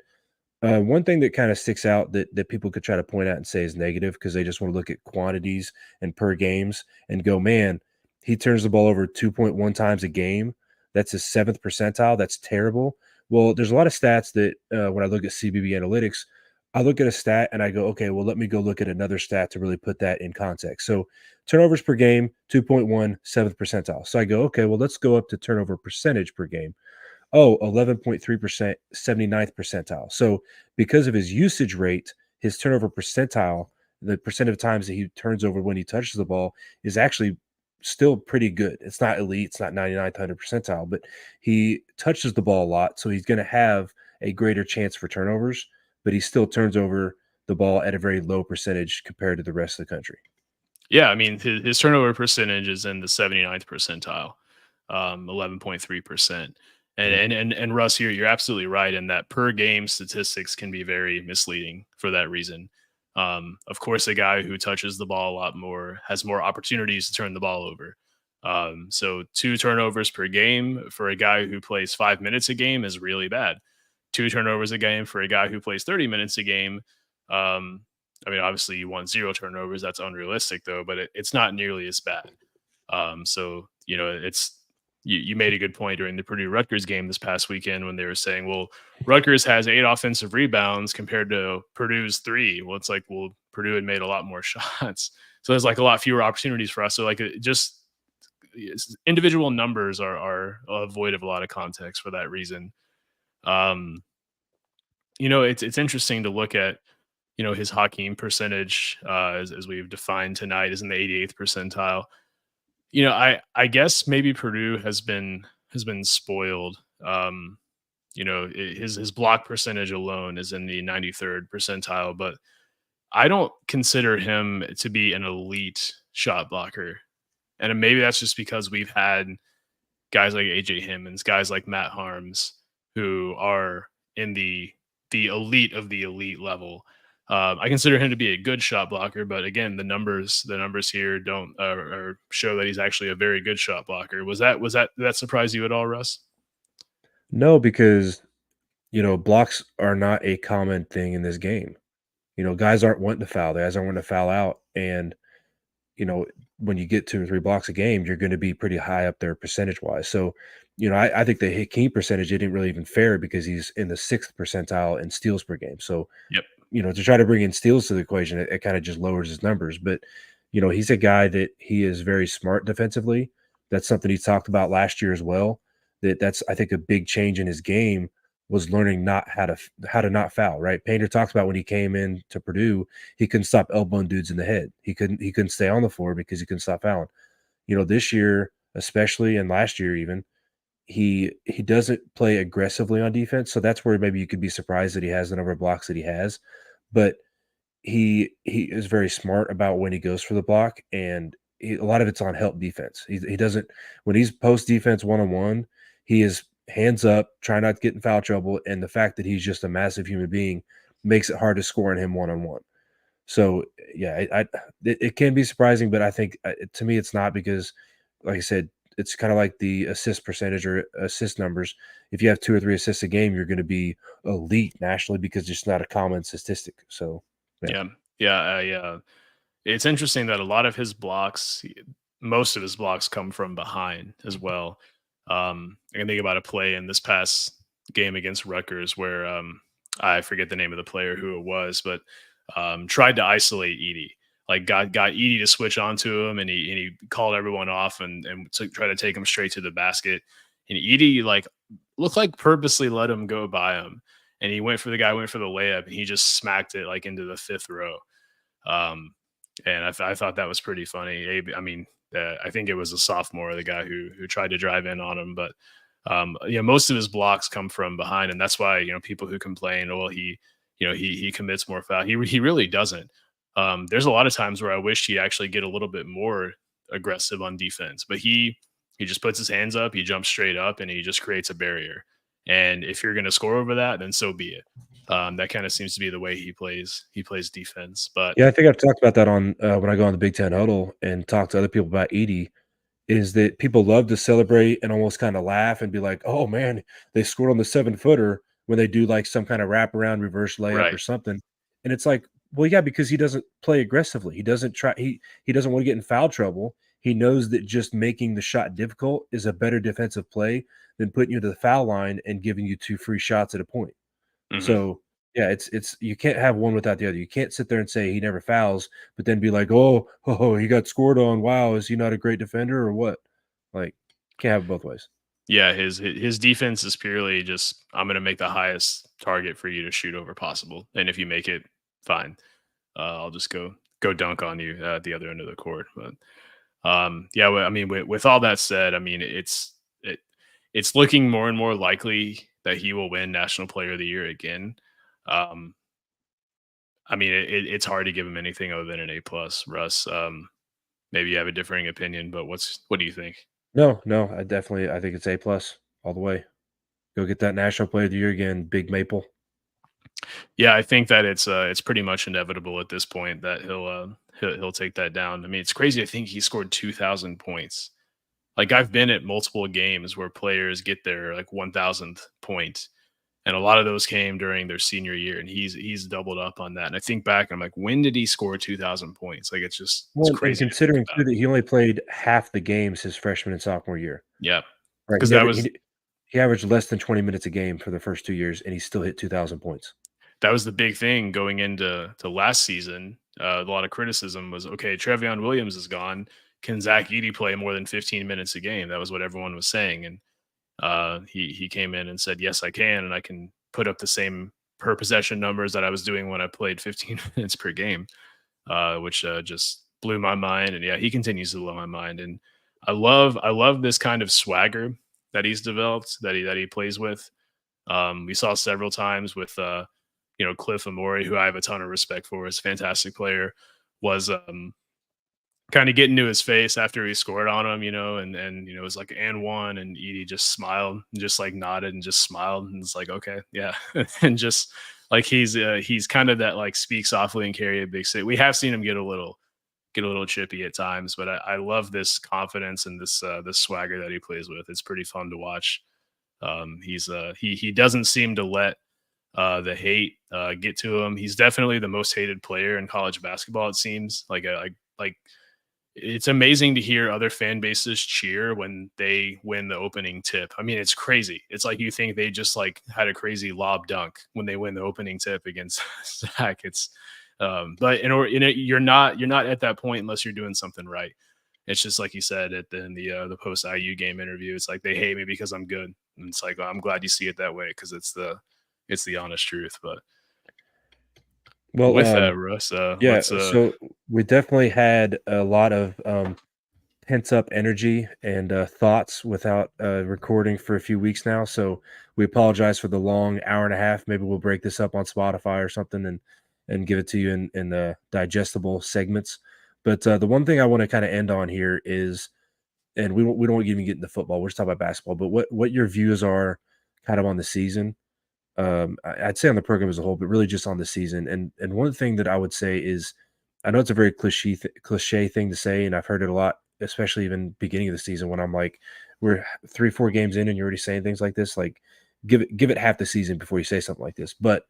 one thing that kind of sticks out that people could try to point out and say is negative because they just want to look at quantities and per games and go, man, he turns the ball over 2.1 times a game. That's his seventh percentile. That's terrible. Well, there's a lot of stats that when I look at CBB analytics, I look at a stat and I go, okay, well, let me go look at another stat to really put that in context. So turnovers per game, 2.1, seventh percentile. So I go, okay, well, let's go up to turnover percentage per game. Oh, 11.3%, 79th percentile. So because of his usage rate, his turnover percentile, the percent of times that he turns over when he touches the ball is actually still pretty good. It's not elite, it's not 99th, 100 percentile, but he touches the ball a lot. So he's going to have a greater chance for turnovers, but he still turns over the ball at a very low percentage compared to the rest of the country. Yeah, I mean his turnover percentage is in the 79th percentile, 11.3%. And Russ, you're absolutely right in that per game statistics can be very misleading for that reason. Of course, a guy who touches the ball a lot more has more opportunities to turn the ball over. So 2 turnovers per game for a guy who plays 5 minutes a game is really bad. 2 turnovers a game for a guy who plays 30 minutes a game. Um, I mean, obviously you want 0 turnovers. That's unrealistic though, but it's not nearly as bad. So it's you made a good point during the Purdue Rutgers game this past weekend when they were saying, well, Rutgers has 8 offensive rebounds compared to Purdue's 3. Well, it's like, well, Purdue had made a lot more shots, so there's like a lot fewer opportunities for us. So like just individual numbers are void of a lot of context for that reason. Um, it's interesting to look at his Hakeem percentage, as we've defined tonight, is in the 88th percentile. I guess maybe Purdue has been spoiled. His block percentage alone is in the 93rd percentile, but I don't consider him to be an elite shot blocker. And maybe that's just because we've had guys like AJ Himmons, guys like Matt Harms, who are in the elite of the elite level. I consider him to be a good shot blocker, but again, the numbers here don't or show that he's actually a very good shot blocker. Did that surprise you at all, Russ? No, because blocks are not a common thing in this game. Guys aren't wanting to foul. The guys aren't wanting to foul out. And, when you get 2 or 3 blocks a game, you're going to be pretty high up there percentage wise. So, I think the Hakeem percentage isn't really even fair because he's in the sixth percentile in steals per game. So, Yep. to try to bring in steals to the equation, it kind of just lowers his numbers. But, he's a guy that he is very smart defensively. That's something he talked about last year as well. That's I think a big change in his game was learning not how to not foul, right? Painter talks about when he came in to Purdue, he couldn't stop elbowing dudes in the head. He couldn't stay on the floor because he couldn't stop fouling. This year, especially and last year even, he doesn't play aggressively on defense. So that's where maybe you could be surprised that he has the number of blocks that he has. But he is very smart about when he goes for the block, and a lot of it's on help defense. He doesn't when he's post defense one on one, he is hands up, trying not to get in foul trouble, and the fact that he's just a massive human being makes it hard to score on him one on one. So yeah, it can be surprising, but I think to me it's not because, like I said, it's kind of like the assist percentage or assist numbers. If you have 2 or 3 assists a game, you're going to be elite nationally because it's just not a common statistic. So yeah. Yeah. Yeah. It's interesting that a lot of his blocks, most of his blocks come from behind as well. I can think about a play in this past game against Rutgers where I forget the name of the player who it was, but tried to isolate Edie. Like got Edie to switch onto him, and he called everyone off and try to take him straight to the basket. And Edie like looked like purposely let him go by him, and he went for the layup, and he just smacked it like into the fifth row. Um, and I thought that was pretty funny. I mean, I think it was a sophomore, the guy who tried to drive in on him, but Most of his blocks come from behind, and that's why people who complain, oh, well, he commits more foul. He really doesn't. There's a lot of times where I wish he'd actually get a little bit more aggressive on defense, but he just puts his hands up, he jumps straight up, and he just creates a barrier. And if you're going to score over that, then so be it. That kind of seems to be the way he plays. He plays defense, but Yeah, I think I've talked about that on when I go on the Big Ten huddle and talk to other people about Edie. Is that people love to celebrate and almost kind of laugh and be like, "Oh man, they scored on the 7-footer," when they do like some kind of wraparound reverse layup or right, something. And it's like, well, yeah, because he doesn't play aggressively. He doesn't try. He doesn't want to get in foul trouble. He knows that just making the shot difficult is a better defensive play than putting you to the foul line and giving you 2 free shots at a point. hmm So yeah, it's you can't have one without the other. You can't sit there and say he never fouls, but then be like, oh, he got scored on. Wow, is he not a great defender or what? Like, can't have it both ways. yeah. His defense is purely just I'm going to make the highest target for you to shoot over possible, and if you make it, fine. I'll just go dunk on you at the other end of the court. But yeah, I mean, with all that said, I mean, it's looking more and more likely that he will win National Player of the Year again. Um, I mean, it's hard to give him anything other than an A plus, Russ. Maybe you have a differing opinion, but what do you think? No, I think it's A+ all the way. Go get that National Player of the Year again, Big Maple. Yeah, I think that it's pretty much inevitable at this point that he'll take that down. I mean, it's crazy. I think he scored 2,000 points. Like I've been at multiple games where players get their like 1,000th point, and a lot of those came during their senior year, and he's doubled up on that. And I think back, I'm like, when did he score 2,000 points? Like it's Well, and crazy to think considering about. too that he only played half the games his freshman and sophomore year, Yeah, right? because that was He averaged less than 20 minutes a game for the first 2 years, and he still hit 2,000 points. the big thing going into last season. A lot of criticism was, okay, Trevion Williams is gone. Can Zach Edey play more than 15 minutes a game? That was what everyone was saying, and he came in and said, yes, I can, and I can put up the same per possession numbers that I was doing when I played 15 minutes per game, which just blew my mind. And yeah, he continues to blow my mind. And I love this kind of swagger that he's developed that he plays with. We saw several times with Cliff Amore, who I have a ton of respect for, is a fantastic player, was kind of get into his face after he scored on him, and it was like and one, and Edie just smiled and just like nodded and just smiled, and it's like, okay, yeah, and just like he's kind of that like speak softly and carry a big stick. We have seen him get a little chippy at times, but I love this confidence and this swagger that he plays with. It's pretty fun to watch. He doesn't seem to let the hate get to him. He's definitely the most hated player in college basketball. It seems like it's amazing to hear other fan bases cheer when they win the opening tip. I mean, it's crazy. It's like you think they just like had a crazy lob dunk when they win the opening tip against Zach. But you're not at that point unless you're doing something right. It's just like you said in the post IU game interview. It's like they hate me because I'm good. And it's like, I'm glad you see it that way because it's the honest truth. But Well, with that, Russ, yeah, let's so we definitely had a lot of pent up energy and thoughts without recording for a few weeks now. So we apologize for the long hour and a half. Maybe we'll break this up on Spotify or something and give it to you in the digestible segments. But the one thing I want to kind of end on here is, and we don't even get into football. We're just talking about basketball. But what your views are kind of on the season. I'd say on the program as a whole, but really just on the season. And one thing that I would say is, I know it's a very cliche thing to say, and I've heard it a lot, especially even beginning of the season when I'm like, we're 3-4 games in and you're already saying things like this. Like, give it half the season before you say something like this. But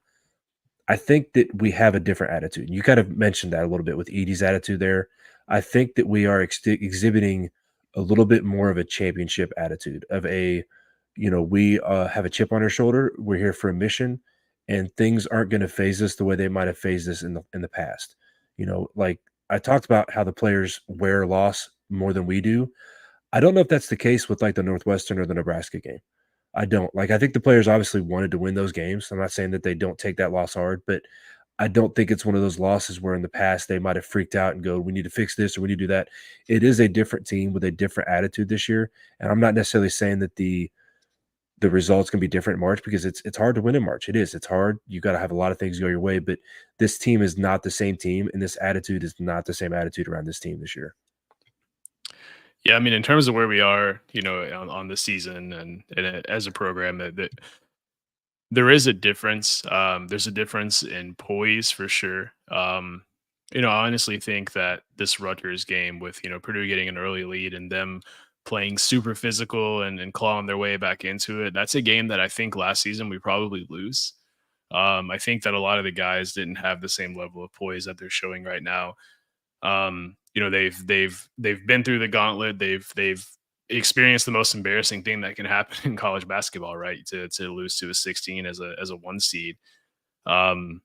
I think that we have a different attitude. You kind of mentioned that a little bit with Edie's attitude there. I think that we are exhibiting a little bit more of a championship attitude of we have a chip on our shoulder. We're here for a mission, and things aren't going to phase us the way they might have phased us in the past. Like I talked about how the players wear loss more than we do. I don't know if that's the case with like the Northwestern or the Nebraska game. I don't. Like, I think the players obviously wanted to win those games. I'm not saying that they don't take that loss hard, but I don't think it's one of those losses where in the past they might have freaked out and go, we need to fix this or we need to do that. It is a different team with a different attitude this year. And I'm not necessarily saying that the the results can be different in March because it's hard to win in March. It is. It's hard. You got to have a lot of things go your way, but this team is not the same team, and this attitude is not the same attitude around this team this year. Yeah, I mean, in terms of where we are, on the season and as a program, that there is a difference. There's a difference in poise for sure. I honestly think that this Rutgers game with Purdue getting an early lead and them playing super physical and clawing their way back into it, that's a game that I think last season we probably lose. I think that a lot of the guys didn't have the same level of poise that they're showing right now. They've been through the gauntlet. They've experienced the most embarrassing thing that can happen in college basketball, right? To lose to a 16 as a one seed. Um,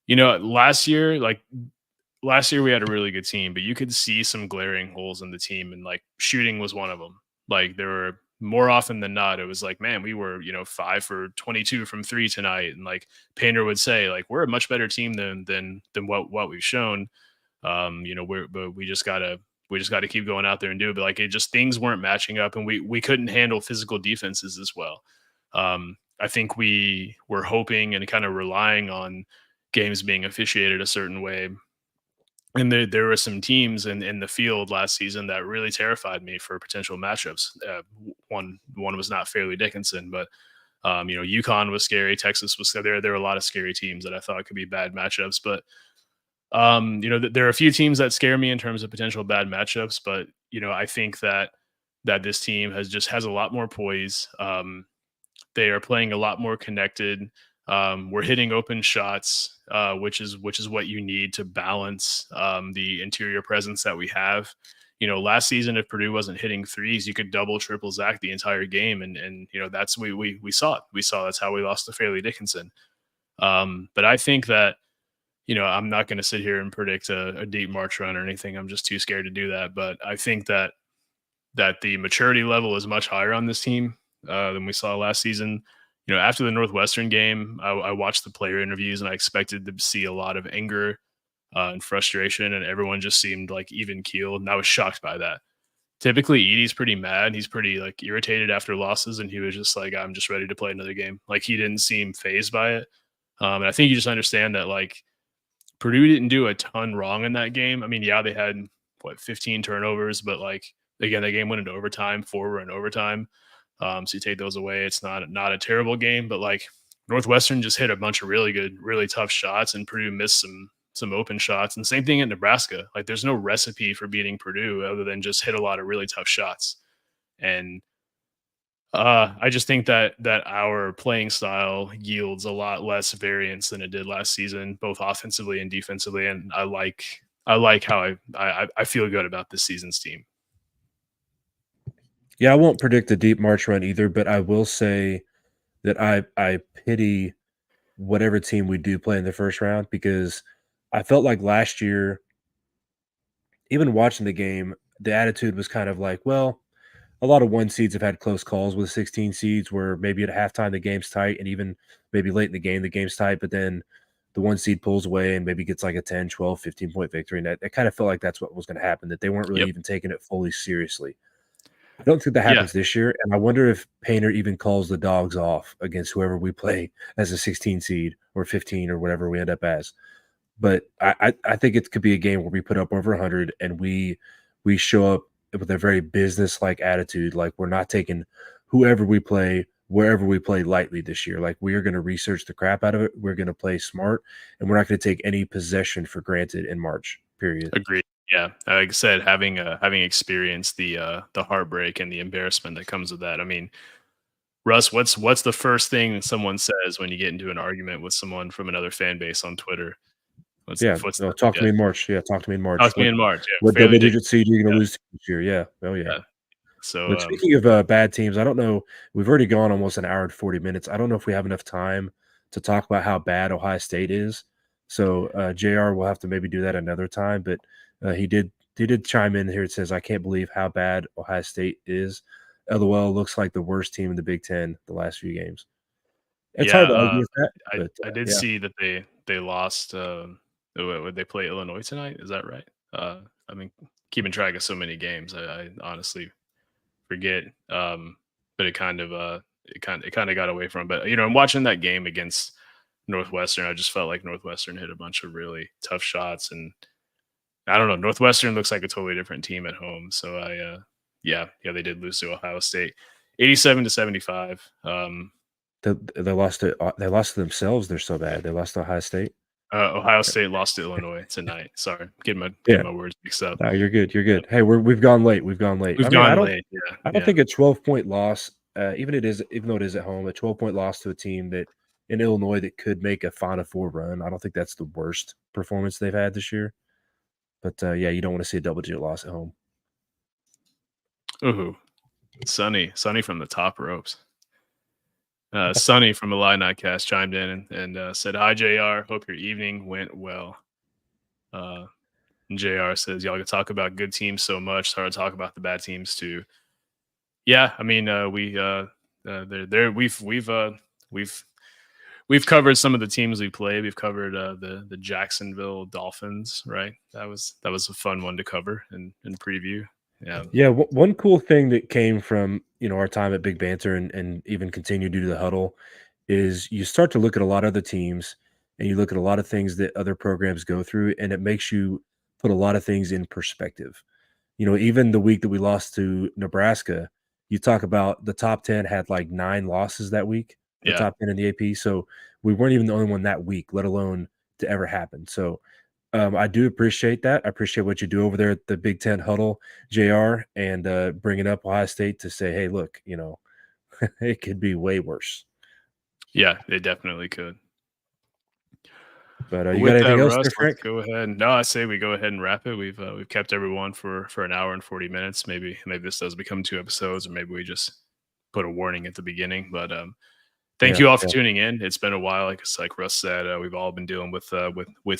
last year we had a really good team, but you could see some glaring holes in the team, and like shooting was one of them. Like there were more often than not, it was like, man, we were 5 for 22 from three tonight, and like Painter would say, like we're a much better team than what we've shown. But we just gotta keep going out there and do it. But like it just things weren't matching up, and we couldn't handle physical defenses as well. I think we were hoping and kind of relying on games being officiated a certain way. And there were some teams in the field last season that really terrified me for potential matchups. One was not Fairleigh Dickinson, but UConn was scary. Texas was scary. There were a lot of scary teams that I thought could be bad matchups. But there are a few teams that scare me in terms of potential bad matchups. But I think that this team has a lot more poise. They are playing a lot more connected. We're hitting open shots, which is what you need to balance the interior presence that we have. Last season, if Purdue wasn't hitting threes, you could double, triple Zach the entire game, and that's we saw it. We saw that's how we lost to Fairleigh Dickinson. But I think that I'm not going to sit here and predict a deep March run or anything. I'm just too scared to do that. But I think that the maturity level is much higher on this team than we saw last season. After the Northwestern game, I watched the player interviews and I expected to see a lot of anger and frustration, and everyone just seemed like even keeled. And I was shocked by that. Typically, Edie's pretty mad. He's pretty like irritated after losses, and he was just like, "I'm just ready to play another game." Like he didn't seem phased by it. And I think you just understand that like Purdue didn't do a ton wrong in that game. I mean, yeah, they had 15 turnovers, but like again, that game went into overtime. 4 were in overtime. So you take those away, it's not a terrible game, but like Northwestern just hit a bunch of really good, really tough shots, and Purdue missed some open shots. And same thing at Nebraska. Like there's no recipe for beating Purdue other than just hit a lot of really tough shots. And I just think that our playing style yields a lot less variance than it did last season, both offensively and defensively. And I like how I feel good about this season's team. Yeah, I won't predict a deep March run either, but I will say that I pity whatever team we do play in the first round, because I felt like last year, even watching the game, the attitude was kind of like, well, a lot of one seeds have had close calls with 16 seeds where maybe at halftime the game's tight, and even maybe late in the game the game's tight, but then the one seed pulls away and maybe gets like a 10, 12, 15-point victory. And it kind of felt like that's what was going to happen, that they weren't really Yep. even taking it fully seriously. I don't think that Yeah. happens this year, and I wonder if Painter even calls the dogs off against whoever we play as a 16 seed or 15 or whatever we end up as. But I think it could be a game where we put up over 100 and we show up with a very business-like attitude, like we're not taking whoever we play, wherever we play lightly this year. Like we are going to research the crap out of it. We're going to play smart, and we're not going to take any possession for granted in March, period. Agreed. Yeah, like I said, having experienced the heartbreak and the embarrassment that comes with that. I mean, Russ, what's the first thing someone says when you get into an argument with someone from another fan base on Twitter? Yeah, no, talk to me in March. Yeah, talk to me in March. Talk to me in March. Yeah, What Fairleigh double-digit seed are you going Yeah. to lose this year? Yeah. Oh, yeah. Yeah. So But speaking of bad teams, I don't know. We've already gone almost an hour and 40 minutes. I don't know if we have enough time to talk about how bad Ohio State is. So JR will have to maybe do that another time. But he did chime in here. It says, "I can't believe how bad Ohio State is. LOL, looks like the worst team in the Big Ten the last few games." It's hard to argue with that. I did yeah. see that they lost. Would they play Illinois tonight? Is that right? I mean, keeping track of so many games, I honestly forget. But it kind of got away from. But I'm watching that game against Northwestern. I just felt like Northwestern hit a bunch of really tough shots, and I don't know. Northwestern looks like a totally different team at home. So yeah, they did lose to Ohio State, 87-75. They lost to themselves. They're so bad. They lost to Ohio State. Ohio State lost to Illinois tonight. Sorry, getting my words mixed up. No, you're good. You're good. Hey, we've gone late. We've gone late. We've gone late. Yeah, I don't think a 12-point loss, even though it is at home, a 12-point loss to a team that in Illinois that could make a Final Four run. I don't think that's the worst performance they've had this year. But you don't want to see a double-digit loss at home. Ooh, Sonny from the top ropes. Sonny from Illini Cast chimed in and said, "Hi, JR. Hope your evening went well." And JR says, "Y'all can talk about good teams so much. Hard to talk about the bad teams too." Yeah, I mean, we've covered some of the teams we played. We've covered the Jacksonville Dolphins, right? That was a fun one to cover and preview. Yeah. Yeah. One cool thing that came from our time at Big Banter and even continue due to the huddle is you start to look at a lot of other teams and you look at a lot of things that other programs go through, and it makes you put a lot of things in perspective. Even the week that we lost to Nebraska, you talk about the top 10 had like 9 losses that week, the top 10 in the AP. So we weren't even the only one that week, let alone to ever happen. So I do appreciate that. I appreciate what you do over there at the Big Ten huddle, JR, and bringing up Ohio State to say, hey, look, it could be way worse. Yeah, it definitely could. But you got anything else, Russ, Frank? let's go ahead. No, I say we go ahead and wrap it. We've kept everyone for an hour and 40 minutes. Maybe this does become 2 episodes, or maybe we just put a warning at the beginning. But thank you all for tuning in. It's been a while. Like Russ said, we've all been dealing with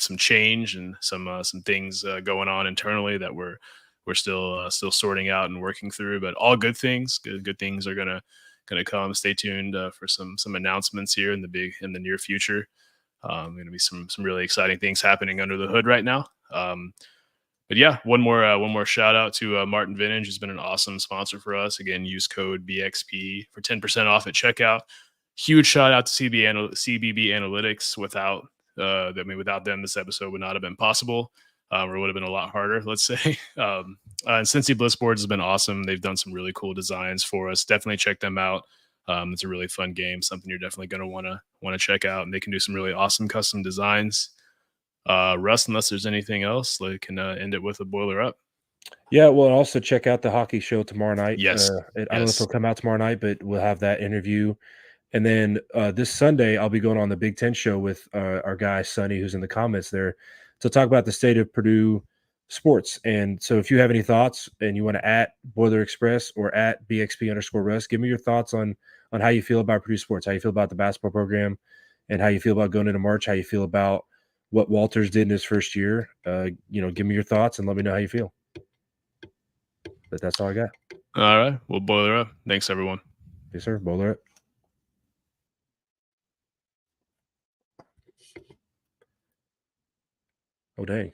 some change and some things going on internally that we're still sorting out and working through. But all good things. Good things are gonna come. Stay tuned for some announcements here in the near future. Going to be some really exciting things happening under the hood right now. But yeah, one more shout out to Martin Vintage, who's been an awesome sponsor for us. Again, use code BXP for 10% off at checkout. Huge shout out to CBB Analytics. Without them, this episode would not have been possible, or it would have been a lot harder, let's say. And Cincy Bliss Boards has been awesome. They've done some really cool designs for us. Definitely check them out. It's a really fun game, something you're definitely going to want to check out, and they can do some really awesome custom designs. Russ, unless there's anything else, they can end it with a boiler up. Yeah, well, also check out the hockey show tomorrow night. Yes. I don't know if it'll come out tomorrow night, but we'll have that interview. And then this Sunday, I'll be going on the Big Ten show with our guy, Sonny, who's in the comments there, to talk about the state of Purdue sports. And so if you have any thoughts and you want to at Boiler Express or at BXP_Russ, give me your thoughts on how you feel about Purdue sports, how you feel about the basketball program, and how you feel about going into March, how you feel about what Walters did in his first year. Give me your thoughts and let me know how you feel. But that's all I got. All right. We'll boiler up. Thanks, everyone. Yes, sir. Boiler up. Oh, dang.